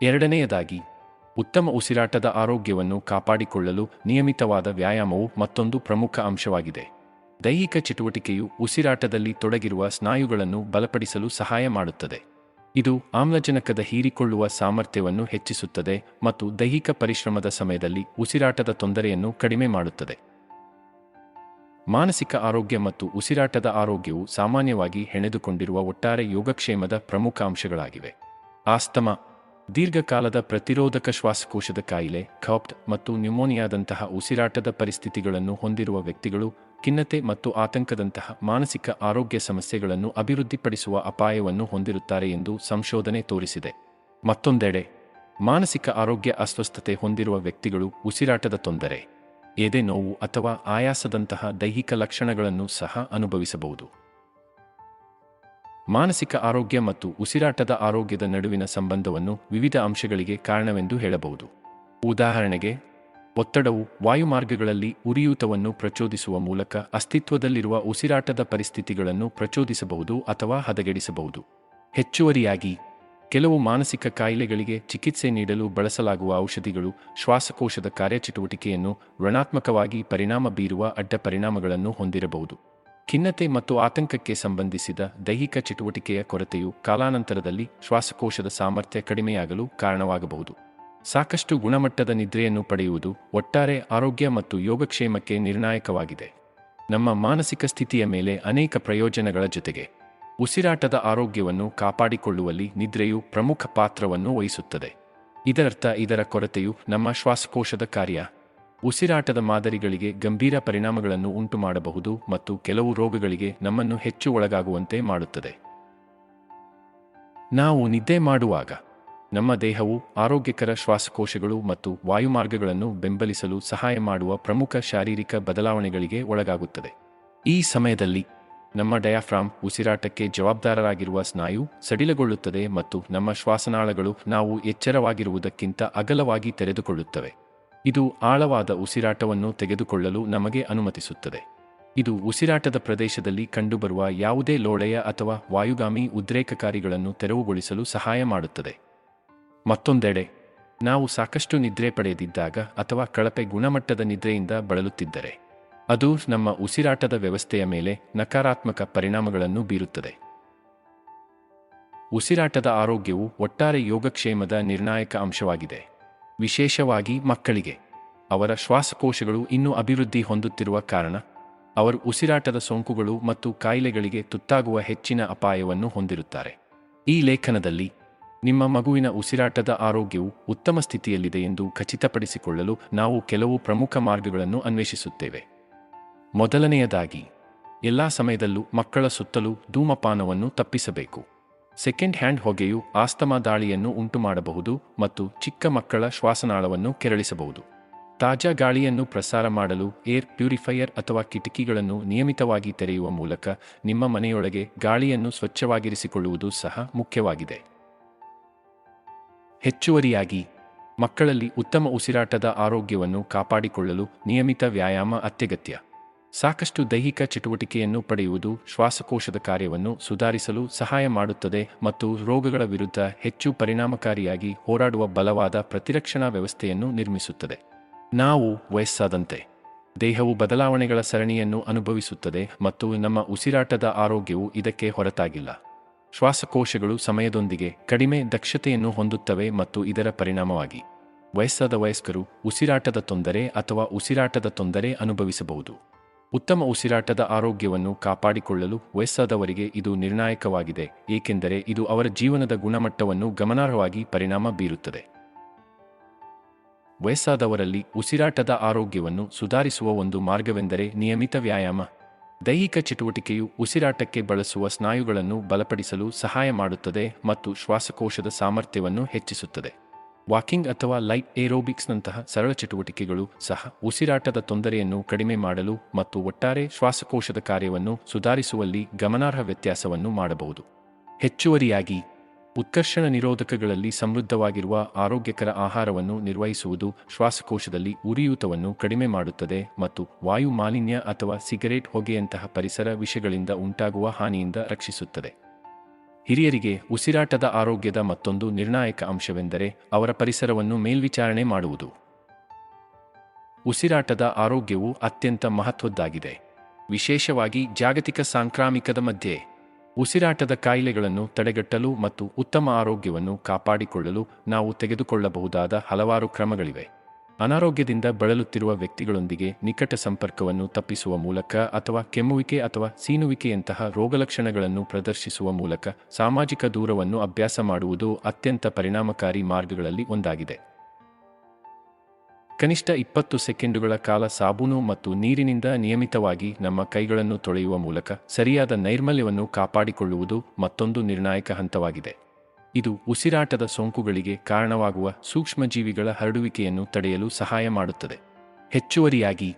ಎರಡನೆಯದಾಗಿ, ಉತ್ತಮ ಉಸಿರಾಟದ ಆರೋಗ್ಯವನ್ನು ಕಾಪಾಡಿಕೊಳ್ಳಲು ನಿಯಮಿತವಾದ ವ್ಯಾಯಾಮವು ಮತ್ತೊಂದು ಪ್ರಮುಖ ಅಂಶವಾಗಿದೆ. ದೈಹಿಕ ಚಟುವಟಿಕೆಯು ಉಸಿರಾಟದಲ್ಲಿ ತೊಡಗಿರುವ ಸ್ನಾಯುಗಳನ್ನು ಬಲಪಡಿಸಲು ಸಹಾಯ ಮಾಡುತ್ತದೆ. ಇದು ಆಮ್ಲಜನಕದ ಹೀರಿಕೊಳ್ಳುವ ಸಾಮರ್ಥ್ಯವನ್ನು ಹೆಚ್ಚಿಸುತ್ತದೆ ಮತ್ತು ದೈಹಿಕ ಪರಿಶ್ರಮದ ಸಮಯದಲ್ಲಿ ಉಸಿರಾಟದ ತೊಂದರೆಯನ್ನು ಕಡಿಮೆ ಮಾಡುತ್ತದೆ. ಮಾನಸಿಕ ಆರೋಗ್ಯ ಮತ್ತು ಉಸಿರಾಟದ ಆರೋಗ್ಯವು ಸಾಮಾನ್ಯವಾಗಿ ಹೆಣೆದುಕೊಂಡಿರುವ ಒಟ್ಟಾರೆ ಯೋಗಕ್ಷೇಮದ ಪ್ರಮುಖ ಅಂಶಗಳಾಗಿವೆ. ಆಸ್ತಮಾ, ದೀರ್ಘಕಾಲದ ಪ್ರತಿರೋಧಕ ಶ್ವಾಸಕೋಶದ ಕಾಯಿಲೆ ಕಾಪ್ಟ್ ಮತ್ತು ನ್ಯೂಮೋನಿಯಾದಂತಹ ಉಸಿರಾಟದ ಪರಿಸ್ಥಿತಿಗಳನ್ನು ಹೊಂದಿರುವ ವ್ಯಕ್ತಿಗಳು ಖಿನ್ನತೆ ಮತ್ತು ಆತಂಕದಂತಹ ಮಾನಸಿಕ ಆರೋಗ್ಯ ಸಮಸ್ಯೆಗಳನ್ನು ಅಭಿವೃದ್ಧಿಪಡಿಸುವ ಅಪಾಯವನ್ನು ಹೊಂದಿರುತ್ತಾರೆ ಎಂದು ಸಂಶೋಧನೆ ತೋರಿಸಿದೆ. ಮತ್ತೊಂದೆಡೆ, ಮಾನಸಿಕ ಆರೋಗ್ಯ ಅಸ್ವಸ್ಥತೆ ಹೊಂದಿರುವ ವ್ಯಕ್ತಿಗಳು ಉಸಿರಾಟದ ತೊಂದರೆ, ಎದೆ ನೋವು ಅಥವಾ ಆಯಾಸದಂತಹ ದೈಹಿಕ ಲಕ್ಷಣಗಳನ್ನು ಸಹ ಅನುಭವಿಸಬಹುದು. ಮಾನಸಿಕ ಆರೋಗ್ಯ ಮತ್ತು ಉಸಿರಾಟದ ಆರೋಗ್ಯದ ನಡುವಿನ ಸಂಬಂಧವನ್ನು ವಿವಿಧ ಅಂಶಗಳಿಗೆ ಕಾರಣವೆಂದು ಹೇಳಬಹುದು. ಉದಾಹರಣೆಗೆ, ಒತ್ತಡವು ವಾಯುಮಾರ್ಗಗಳಲ್ಲಿ ಉರಿಯೂತವನ್ನು ಪ್ರಚೋದಿಸುವ ಮೂಲಕ ಅಸ್ತಿತ್ವದಲ್ಲಿರುವ ಉಸಿರಾಟದ ಪರಿಸ್ಥಿತಿಗಳನ್ನು ಪ್ರಚೋದಿಸಬಹುದು ಅಥವಾ ಹದಗೆಡಿಸಬಹುದು. ಹೆಚ್ಚುವರಿಯಾಗಿ, ಕೆಲವು ಮಾನಸಿಕ ಕಾಯಿಲೆಗಳಿಗೆ ಚಿಕಿತ್ಸೆ ನೀಡಲು ಬಳಸಲಾಗುವ ಔಷಧಿಗಳು ಶ್ವಾಸಕೋಶದ ಕಾರ್ಯಚಟುವಟಿಕೆಯನ್ನು ಋಣಾತ್ಮಕವಾಗಿ ಪರಿಣಾಮ ಬೀರುವ ಅಡ್ಡ ಪರಿಣಾಮಗಳನ್ನು ಹೊಂದಿರಬಹುದು. ಖಿನ್ನತೆ ಮತ್ತು ಆತಂಕಕ್ಕೆ ಸಂಬಂಧಿಸಿದ ದೈಹಿಕ ಚಟುವಟಿಕೆಯ ಕೊರತೆಯು ಕಾಲಾನಂತರದಲ್ಲಿ ಶ್ವಾಸಕೋಶದ ಸಾಮರ್ಥ್ಯ ಕಡಿಮೆಯಾಗಲು ಕಾರಣವಾಗಬಹುದು. ಸಾಕಷ್ಟು ಗುಣಮಟ್ಟದ ನಿದ್ರೆಯನ್ನು ಪಡೆಯುವುದು ಒಟ್ಟಾರೆ ಆರೋಗ್ಯ ಮತ್ತು ಯೋಗಕ್ಷೇಮಕ್ಕೆ ನಿರ್ಣಾಯಕವಾಗಿದೆ. ನಮ್ಮ ಮಾನಸಿಕ ಸ್ಥಿತಿಯ ಮೇಲೆ ಅನೇಕ ಪ್ರಯೋಜನಗಳ ಜೊತೆಗೆ ಉಸಿರಾಟದ ಆರೋಗ್ಯವನ್ನು ಕಾಪಾಡಿಕೊಳ್ಳುವಲ್ಲಿ ನಿದ್ರೆಯು ಪ್ರಮುಖ ಪಾತ್ರವನ್ನು ವಹಿಸುತ್ತದೆ. ಇದರರ್ಥ ಇದರ ಕೊರತೆಯು ನಮ್ಮ ಶ್ವಾಸಕೋಶದ ಕಾರ್ಯ, ಉಸಿರಾಟದ ಮಾದರಿಗಳಿಗೆ ಗಂಭೀರ ಪರಿಣಾಮಗಳನ್ನು ಉಂಟುಮಾಡಬಹುದು ಮತ್ತು ಕೆಲವು ರೋಗಗಳಿಗೆ ನಮ್ಮನ್ನು ಹೆಚ್ಚು ಒಳಗಾಗುವಂತೆ ಮಾಡುತ್ತದೆ. ನಾವು ನಿದ್ದೆ ಮಾಡುವಾಗ ನಮ್ಮ ದೇಹವು ಆರೋಗ್ಯಕರ ಶ್ವಾಸಕೋಶಗಳು ಮತ್ತು ವಾಯುಮಾರ್ಗಗಳನ್ನು ಬೆಂಬಲಿಸಲು ಸಹಾಯ ಮಾಡುವ ಪ್ರಮುಖ ಶಾರೀರಿಕ ಬದಲಾವಣೆಗಳಿಗೆ ಒಳಗಾಗುತ್ತದೆ. ಈ ಸಮಯದಲ್ಲಿ ನಮ್ಮ ಡಯಾಫ್ರಾಮ್, ಉಸಿರಾಟಕ್ಕೆ ಜವಾಬ್ದಾರರಾಗಿರುವ ಸ್ನಾಯು ಸಡಿಲಗೊಳ್ಳುತ್ತದೆ ಮತ್ತು ನಮ್ಮ ಶ್ವಾಸನಾಳಗಳು ನಾವು ಎಚ್ಚರವಾಗಿರುವುದಕ್ಕಿಂತ ಅಗಲವಾಗಿ ತೆರೆದುಕೊಳ್ಳುತ್ತವೆ. ಇದು ಆಳವಾದ ಉಸಿರಾಟವನ್ನು ತೆಗೆದುಕೊಳ್ಳಲು ನಮಗೆ ಅನುಮತಿಸುತ್ತದೆ. ಇದು ಉಸಿರಾಟದ ಪ್ರದೇಶದಲ್ಲಿ ಕಂಡುಬರುವ ಯಾವುದೇ ಲೋಳೆಯ ಅಥವಾ ವಾಯುಗಾಮಿ ಉದ್ರೇಕಕಾರಿಗಳನ್ನು ತೆರವುಗೊಳಿಸಲು ಸಹಾಯ ಮಾಡುತ್ತದೆ. ಮತ್ತೊಂದೆಡೆ, ನಾವು ಸಾಕಷ್ಟು ನಿದ್ರೆ ಪಡೆಯದಿದ್ದಾಗ ಅಥವಾ ಕಳಪೆ ಗುಣಮಟ್ಟದ ನಿದ್ರೆಯಿಂದ ಬಳಲುತ್ತಿದ್ದರೆ ಅದು ನಮ್ಮ ಉಸಿರಾಟದ ವ್ಯವಸ್ಥೆಯ ಮೇಲೆ ನಕಾರಾತ್ಮಕ ಪರಿಣಾಮಗಳನ್ನು ಬೀರುತ್ತದೆ. ಉಸಿರಾಟದ ಆರೋಗ್ಯವು ಒಟ್ಟಾರೆ ಯೋಗಕ್ಷೇಮದ ನಿರ್ಣಾಯಕ ಅಂಶವಾಗಿದೆ. ವಿಶೇಷವಾಗಿ ಮಕ್ಕಳಿಗೆ ಅವರ ಶ್ವಾಸಕೋಶಗಳು ಇನ್ನೂ ಅಭಿವೃದ್ಧಿ ಹೊಂದುತ್ತಿರುವ ಕಾರಣ ಅವರು ಉಸಿರಾಟದ ಸೋಂಕುಗಳು ಮತ್ತು ಕಾಯಿಲೆಗಳಿಗೆ ತುತ್ತಾಗುವ ಹೆಚ್ಚಿನ ಅಪಾಯವನ್ನು ಹೊಂದಿರುತ್ತಾರೆ. ಈ ಲೇಖನದಲ್ಲಿ ನಿಮ್ಮ ಮಗುವಿನ ಉಸಿರಾಟದ ಆರೋಗ್ಯವು ಉತ್ತಮ ಸ್ಥಿತಿಯಲ್ಲಿದೆ ಎಂದು ಖಚಿತಪಡಿಸಿಕೊಳ್ಳಲು ನಾವು ಕೆಲವು ಪ್ರಮುಖ ಮಾರ್ಗಗಳನ್ನು ಅನ್ವೇಷಿಸುತ್ತೇವೆ. ಮೊದಲನೆಯದಾಗಿ, ಎಲ್ಲಾ ಸಮಯದಲ್ಲೂ ಮಕ್ಕಳ ಸುತ್ತಲೂ ಧೂಮಪಾನವನ್ನು ತಪ್ಪಿಸಬೇಕು. ಸೆಕೆಂಡ್ ಹ್ಯಾಂಡ್ ಹೊಗೆಯು ಆಸ್ತಮಾ ದಾಳಿಯನ್ನು ಉಂಟುಮಾಡಬಹುದು ಮತ್ತು ಚಿಕ್ಕ ಮಕ್ಕಳ ಶ್ವಾಸನಾಳವನ್ನು ಕೆರಳಿಸಬಹುದು. ತಾಜಾ ಗಾಳಿಯನ್ನು ಪ್ರಸಾರ ಮಾಡಲು ಏರ್ ಪ್ಯೂರಿಫೈಯರ್ ಅಥವಾ ಕಿಟಕಿಗಳನ್ನು ನಿಯಮಿತವಾಗಿ ತೆರೆಯುವ ಮೂಲಕ ನಿಮ್ಮ ಮನೆಯೊಳಗೆ ಗಾಳಿಯನ್ನು ಸ್ವಚ್ಛವಾಗಿರಿಸಿಕೊಳ್ಳುವುದು ಸಹ ಮುಖ್ಯವಾಗಿದೆ. ಹೆಚ್ಚುವರಿಯಾಗಿ, ಮಕ್ಕಳಲ್ಲಿ ಉತ್ತಮ ಉಸಿರಾಟದ ಆರೋಗ್ಯವನ್ನು ಕಾಪಾಡಿಕೊಳ್ಳಲು ನಿಯಮಿತ ವ್ಯಾಯಾಮ ಅತ್ಯಗತ್ಯ. ಸಾಕಷ್ಟು ದೈಹಿಕ ಚಟುವಟಿಕೆಯನ್ನು ಪಡೆಯುವುದು ಶ್ವಾಸಕೋಶದ ಕಾರ್ಯವನ್ನು ಸುಧಾರಿಸಲು ಸಹಾಯ ಮಾಡುತ್ತದೆ ಮತ್ತು ರೋಗಗಳ ವಿರುದ್ಧ ಹೆಚ್ಚು ಪರಿಣಾಮಕಾರಿಯಾಗಿ ಹೋರಾಡುವ ಬಲವಾದ ಪ್ರತಿರಕ್ಷಣಾ ವ್ಯವಸ್ಥೆಯನ್ನು ನಿರ್ಮಿಸುತ್ತದೆ. ನಾವು ವಯಸ್ಸಾದಂತೆ ದೇಹವು ಬದಲಾವಣೆಗಳ ಸರಣಿಯನ್ನು ಅನುಭವಿಸುತ್ತದೆ ಮತ್ತು ನಮ್ಮ ಉಸಿರಾಟದ ಆರೋಗ್ಯವು ಇದಕ್ಕೆ ಹೊರತಾಗಿಲ್ಲ. ಶ್ವಾಸಕೋಶಗಳು ಸಮಯದೊಂದಿಗೆ ಕಡಿಮೆ ದಕ್ಷತೆಯನ್ನು ಹೊಂದುತ್ತವೆ ಮತ್ತು ಇದರ ಪರಿಣಾಮವಾಗಿ ವಯಸ್ಸಾದ ವಯಸ್ಕರು ಉಸಿರಾಟದ ತೊಂದರೆ ಅಥವಾ ಉಸಿರಾಟದ ತೊಂದರೆ ಅನುಭವಿಸಬಹುದು. ಉತ್ತಮ ಉಸಿರಾಟದ ಆರೋಗ್ಯವನ್ನು ಕಾಪಾಡಿಕೊಳ್ಳಲು ವಯಸ್ಸಾದವರಿಗೆ ಇದು ನಿರ್ಣಾಯಕವಾಗಿದೆ, ಏಕೆಂದರೆ ಇದು ಅವರ ಜೀವನದ ಗುಣಮಟ್ಟವನ್ನು ಗಮನಾರ್ಹವಾಗಿ ಪರಿಣಾಮ ಬೀರುತ್ತದೆ. ವಯಸ್ಸಾದವರಲ್ಲಿ ಉಸಿರಾಟದ ಆರೋಗ್ಯವನ್ನು ಸುಧಾರಿಸುವ ಒಂದು ಮಾರ್ಗವೆಂದರೆ ನಿಯಮಿತ ವ್ಯಾಯಾಮ. ದೈಹಿಕ ಚಟುವಟಿಕೆಯು ಉಸಿರಾಟಕ್ಕೆ ಬಳಸುವ ಸ್ನಾಯುಗಳನ್ನು ಬಲಪಡಿಸಲು ಸಹಾಯ ಮಾಡುತ್ತದೆ ಮತ್ತು ಶ್ವಾಸಕೋಶದ ಸಾಮರ್ಥ್ಯವನ್ನು ಹೆಚ್ಚಿಸುತ್ತದೆ. ವಾಕಿಂಗ್ ಅಥವಾ ಲೈಟ್ ಏರೋಬಿಕ್ಸ್ನಂತಹ ಸರಳ ಚಟುವಟಿಕೆಗಳು ಸಹ ಉಸಿರಾಟದ ತೊಂದರೆಯನ್ನು ಕಡಿಮೆ ಮಾಡಲು ಮತ್ತು ಒಟ್ಟಾರೆ ಶ್ವಾಸಕೋಶದ ಕಾರ್ಯವನ್ನು ಸುಧಾರಿಸುವಲ್ಲಿ ಗಮನಾರ್ಹ ವ್ಯತ್ಯಾಸವನ್ನು ಮಾಡಬಹುದು. ಹೆಚ್ಚುವರಿಯಾಗಿ, ಉತ್ಕರ್ಷಣ ನಿರೋಧಕಗಳಲ್ಲಿ ಸಮೃದ್ಧವಾಗಿರುವ ಆರೋಗ್ಯಕರ ಆಹಾರವನ್ನು ನಿರ್ವಹಿಸುವುದು ಶ್ವಾಸಕೋಶದಲ್ಲಿ ಉರಿಯೂತವನ್ನು ಕಡಿಮೆ ಮಾಡುತ್ತದೆ ಮತ್ತು ವಾಯು ಮಾಲಿನ್ಯ ಅಥವಾ ಸಿಗರೇಟ್ ಹೊಗೆಯಂತಹ ಪರಿಸರ ವಿಷಗಳಿಂದ ಉಂಟಾಗುವ ಹಾನಿಯಿಂದ ರಕ್ಷಿಸುತ್ತದೆ. ಹಿರಿಯರಿಗೆ ಉಸಿರಾಟದ ಆರೋಗ್ಯದ ಮತ್ತೊಂದು ನಿರ್ಣಾಯಕ ಅಂಶವೆಂದರೆ ಅವರ ಪರಿಸರವನ್ನು ಮೇಲ್ವಿಚಾರಣೆ ಮಾಡುವುದು. ಉಸಿರಾಟದ ಆರೋಗ್ಯವು ಅತ್ಯಂತ ಮಹತ್ವದ್ದಾಗಿದೆ, ವಿಶೇಷವಾಗಿ ಜಾಗತಿಕ ಸಾಂಕ್ರಾಮಿಕದ ಮಧ್ಯೆ. ಉಸಿರಾಟದ ಕಾಯಿಲೆಗಳನ್ನು ತಡೆಗಟ್ಟಲು ಮತ್ತು ಉತ್ತಮ ಆರೋಗ್ಯವನ್ನು ಕಾಪಾಡಿಕೊಳ್ಳಲು ನಾವು ತೆಗೆದುಕೊಳ್ಳಬಹುದಾದ ಹಲವಾರು ಕ್ರಮಗಳಿವೆ. ಅನಾರೋಗ್ಯದಿಂದ ಬಳಲುತ್ತಿರುವ ವ್ಯಕ್ತಿಗಳೊಂದಿಗೆ ನಿಕಟ ಸಂಪರ್ಕವನ್ನು ತಪ್ಪಿಸುವ ಮೂಲಕ ಅಥವಾ ಕೆಮ್ಮುವಿಕೆ ಅಥವಾ ಸೀನುವಿಕೆಯಂತಹ ರೋಗಲಕ್ಷಣಗಳನ್ನು ಪ್ರದರ್ಶಿಸುವ ಮೂಲಕ ಸಾಮಾಜಿಕ ದೂರವನ್ನು ಅಭ್ಯಾಸ ಮಾಡುವುದು ಅತ್ಯಂತ ಪರಿಣಾಮಕಾರಿ ಮಾರ್ಗಗಳಲ್ಲಿ ಒಂದಾಗಿದೆ. ಕನಿಷ್ಠ 20 ಸೆಕೆಂಡುಗಳ ಕಾಲ ಸಾಬೂನು ಮತ್ತು ನೀರಿನಿಂದ ನಿಯಮಿತವಾಗಿ ನಮ್ಮ ಕೈಗಳನ್ನು ತೊಳೆಯುವ ಮೂಲಕ ಸರಿಯಾದ ನೈರ್ಮಲ್ಯವನ್ನು ಕಾಪಾಡಿಕೊಳ್ಳುವುದು ಮತ್ತೊಂದು ನಿರ್ಣಾಯಕ ಹಂತವಾಗಿದೆ. ಇದು ಉಸಿರಾಟದ ಸೋಂಕುಗಳಿಗೆ ಕಾರಣವಾಗುವ ಸೂಕ್ಷ್ಮಜೀವಿಗಳ ಹರಡುವಿಕೆಯನ್ನು ತಡೆಯಲು ಸಹಾಯ ಮಾಡುತ್ತದೆ. ಹೆಚ್ಚುವರಿಯಾಗಿ,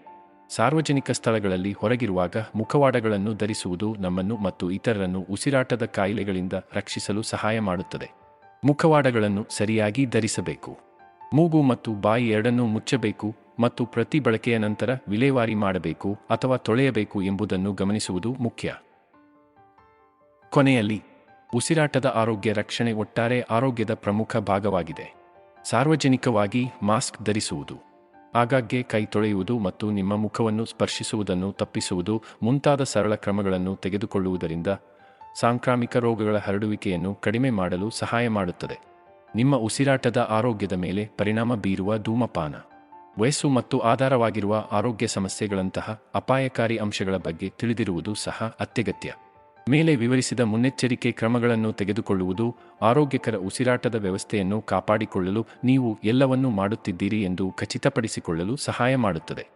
ಸಾರ್ವಜನಿಕ ಸ್ಥಳಗಳಲ್ಲಿ ಹೊರಗಿರುವಾಗ ಮುಖವಾಡಗಳನ್ನು ಧರಿಸುವುದು ನಮ್ಮನ್ನು ಮತ್ತು ಇತರರನ್ನು ಉಸಿರಾಟದ ಕಾಯಿಲೆಗಳಿಂದ ರಕ್ಷಿಸಲು ಸಹಾಯ ಮಾಡುತ್ತದೆ. ಮುಖವಾಡಗಳನ್ನು ಸರಿಯಾಗಿ ಧರಿಸಬೇಕು. ಮೂಗು ಮತ್ತು ಬಾಯಿ ಎರಡನ್ನೂ ಮುಚ್ಚಬೇಕು ಮತ್ತು ಪ್ರತಿ ಬಳಕೆಯ ನಂತರ ವಿಲೇವಾರಿ ಮಾಡಬೇಕು ಅಥವಾ ತೊಳೆಯಬೇಕು ಎಂಬುದನ್ನು ಗಮನಿಸುವುದು ಮುಖ್ಯ. ಕೊನೆಯಲ್ಲಿ, ಉಸಿರಾಟದ ಆರೋಗ್ಯ ರಕ್ಷಣೆ ಒಟ್ಟಾರೆ ಆರೋಗ್ಯದ ಪ್ರಮುಖ ಭಾಗವಾಗಿದೆ. ಸಾರ್ವಜನಿಕವಾಗಿ ಮಾಸ್ಕ್ ಧರಿಸುವುದು, ಆಗಾಗ್ಗೆ ಕೈ ತೊಳೆಯುವುದು ಮತ್ತು ನಿಮ್ಮ ಮುಖವನ್ನು ಸ್ಪರ್ಶಿಸುವುದನ್ನು ತಪ್ಪಿಸುವುದು ಮುಂತಾದ ಸರಳ ಕ್ರಮಗಳನ್ನು ತೆಗೆದುಕೊಳ್ಳುವುದರಿಂದ ಸಾಂಕ್ರಾಮಿಕ ರೋಗಗಳ ಹರಡುವಿಕೆಯನ್ನು ಕಡಿಮೆ ಮಾಡಲು ಸಹಾಯ ಮಾಡುತ್ತದೆ. ನಿಮ್ಮ ಉಸಿರಾಟದ ಆರೋಗ್ಯದ ಮೇಲೆ ಪರಿಣಾಮ ಬೀರುವ ಧೂಮಪಾನ, ವಯಸ್ಸು ಮತ್ತು ಆಧಾರವಾಗಿರುವ ಆರೋಗ್ಯ ಸಮಸ್ಯೆಗಳಂತಹ ಅಪಾಯಕಾರಿ ಅಂಶಗಳ ಬಗ್ಗೆ ತಿಳಿದಿರುವುದು ಸಹ ಅತ್ಯಗತ್ಯ. ಮೇಲೆ ವಿವರಿಸಿದ ಮುನ್ನೆಚ್ಚರಿಕೆ ಕ್ರಮಗಳನ್ನು ತೆಗೆದುಕೊಳ್ಳುವುದು ಆರೋಗ್ಯಕರ ಉಸಿರಾಟದ ವ್ಯವಸ್ಥೆಯನ್ನು ಕಾಪಾಡಿಕೊಳ್ಳಲು ನೀವು ಎಲ್ಲವನ್ನೂ ಮಾಡುತ್ತಿದ್ದೀರಿ ಎಂದು ಖಚಿತಪಡಿಸಿಕೊಳ್ಳಲು ಸಹಾಯ ಮಾಡುತ್ತದೆ.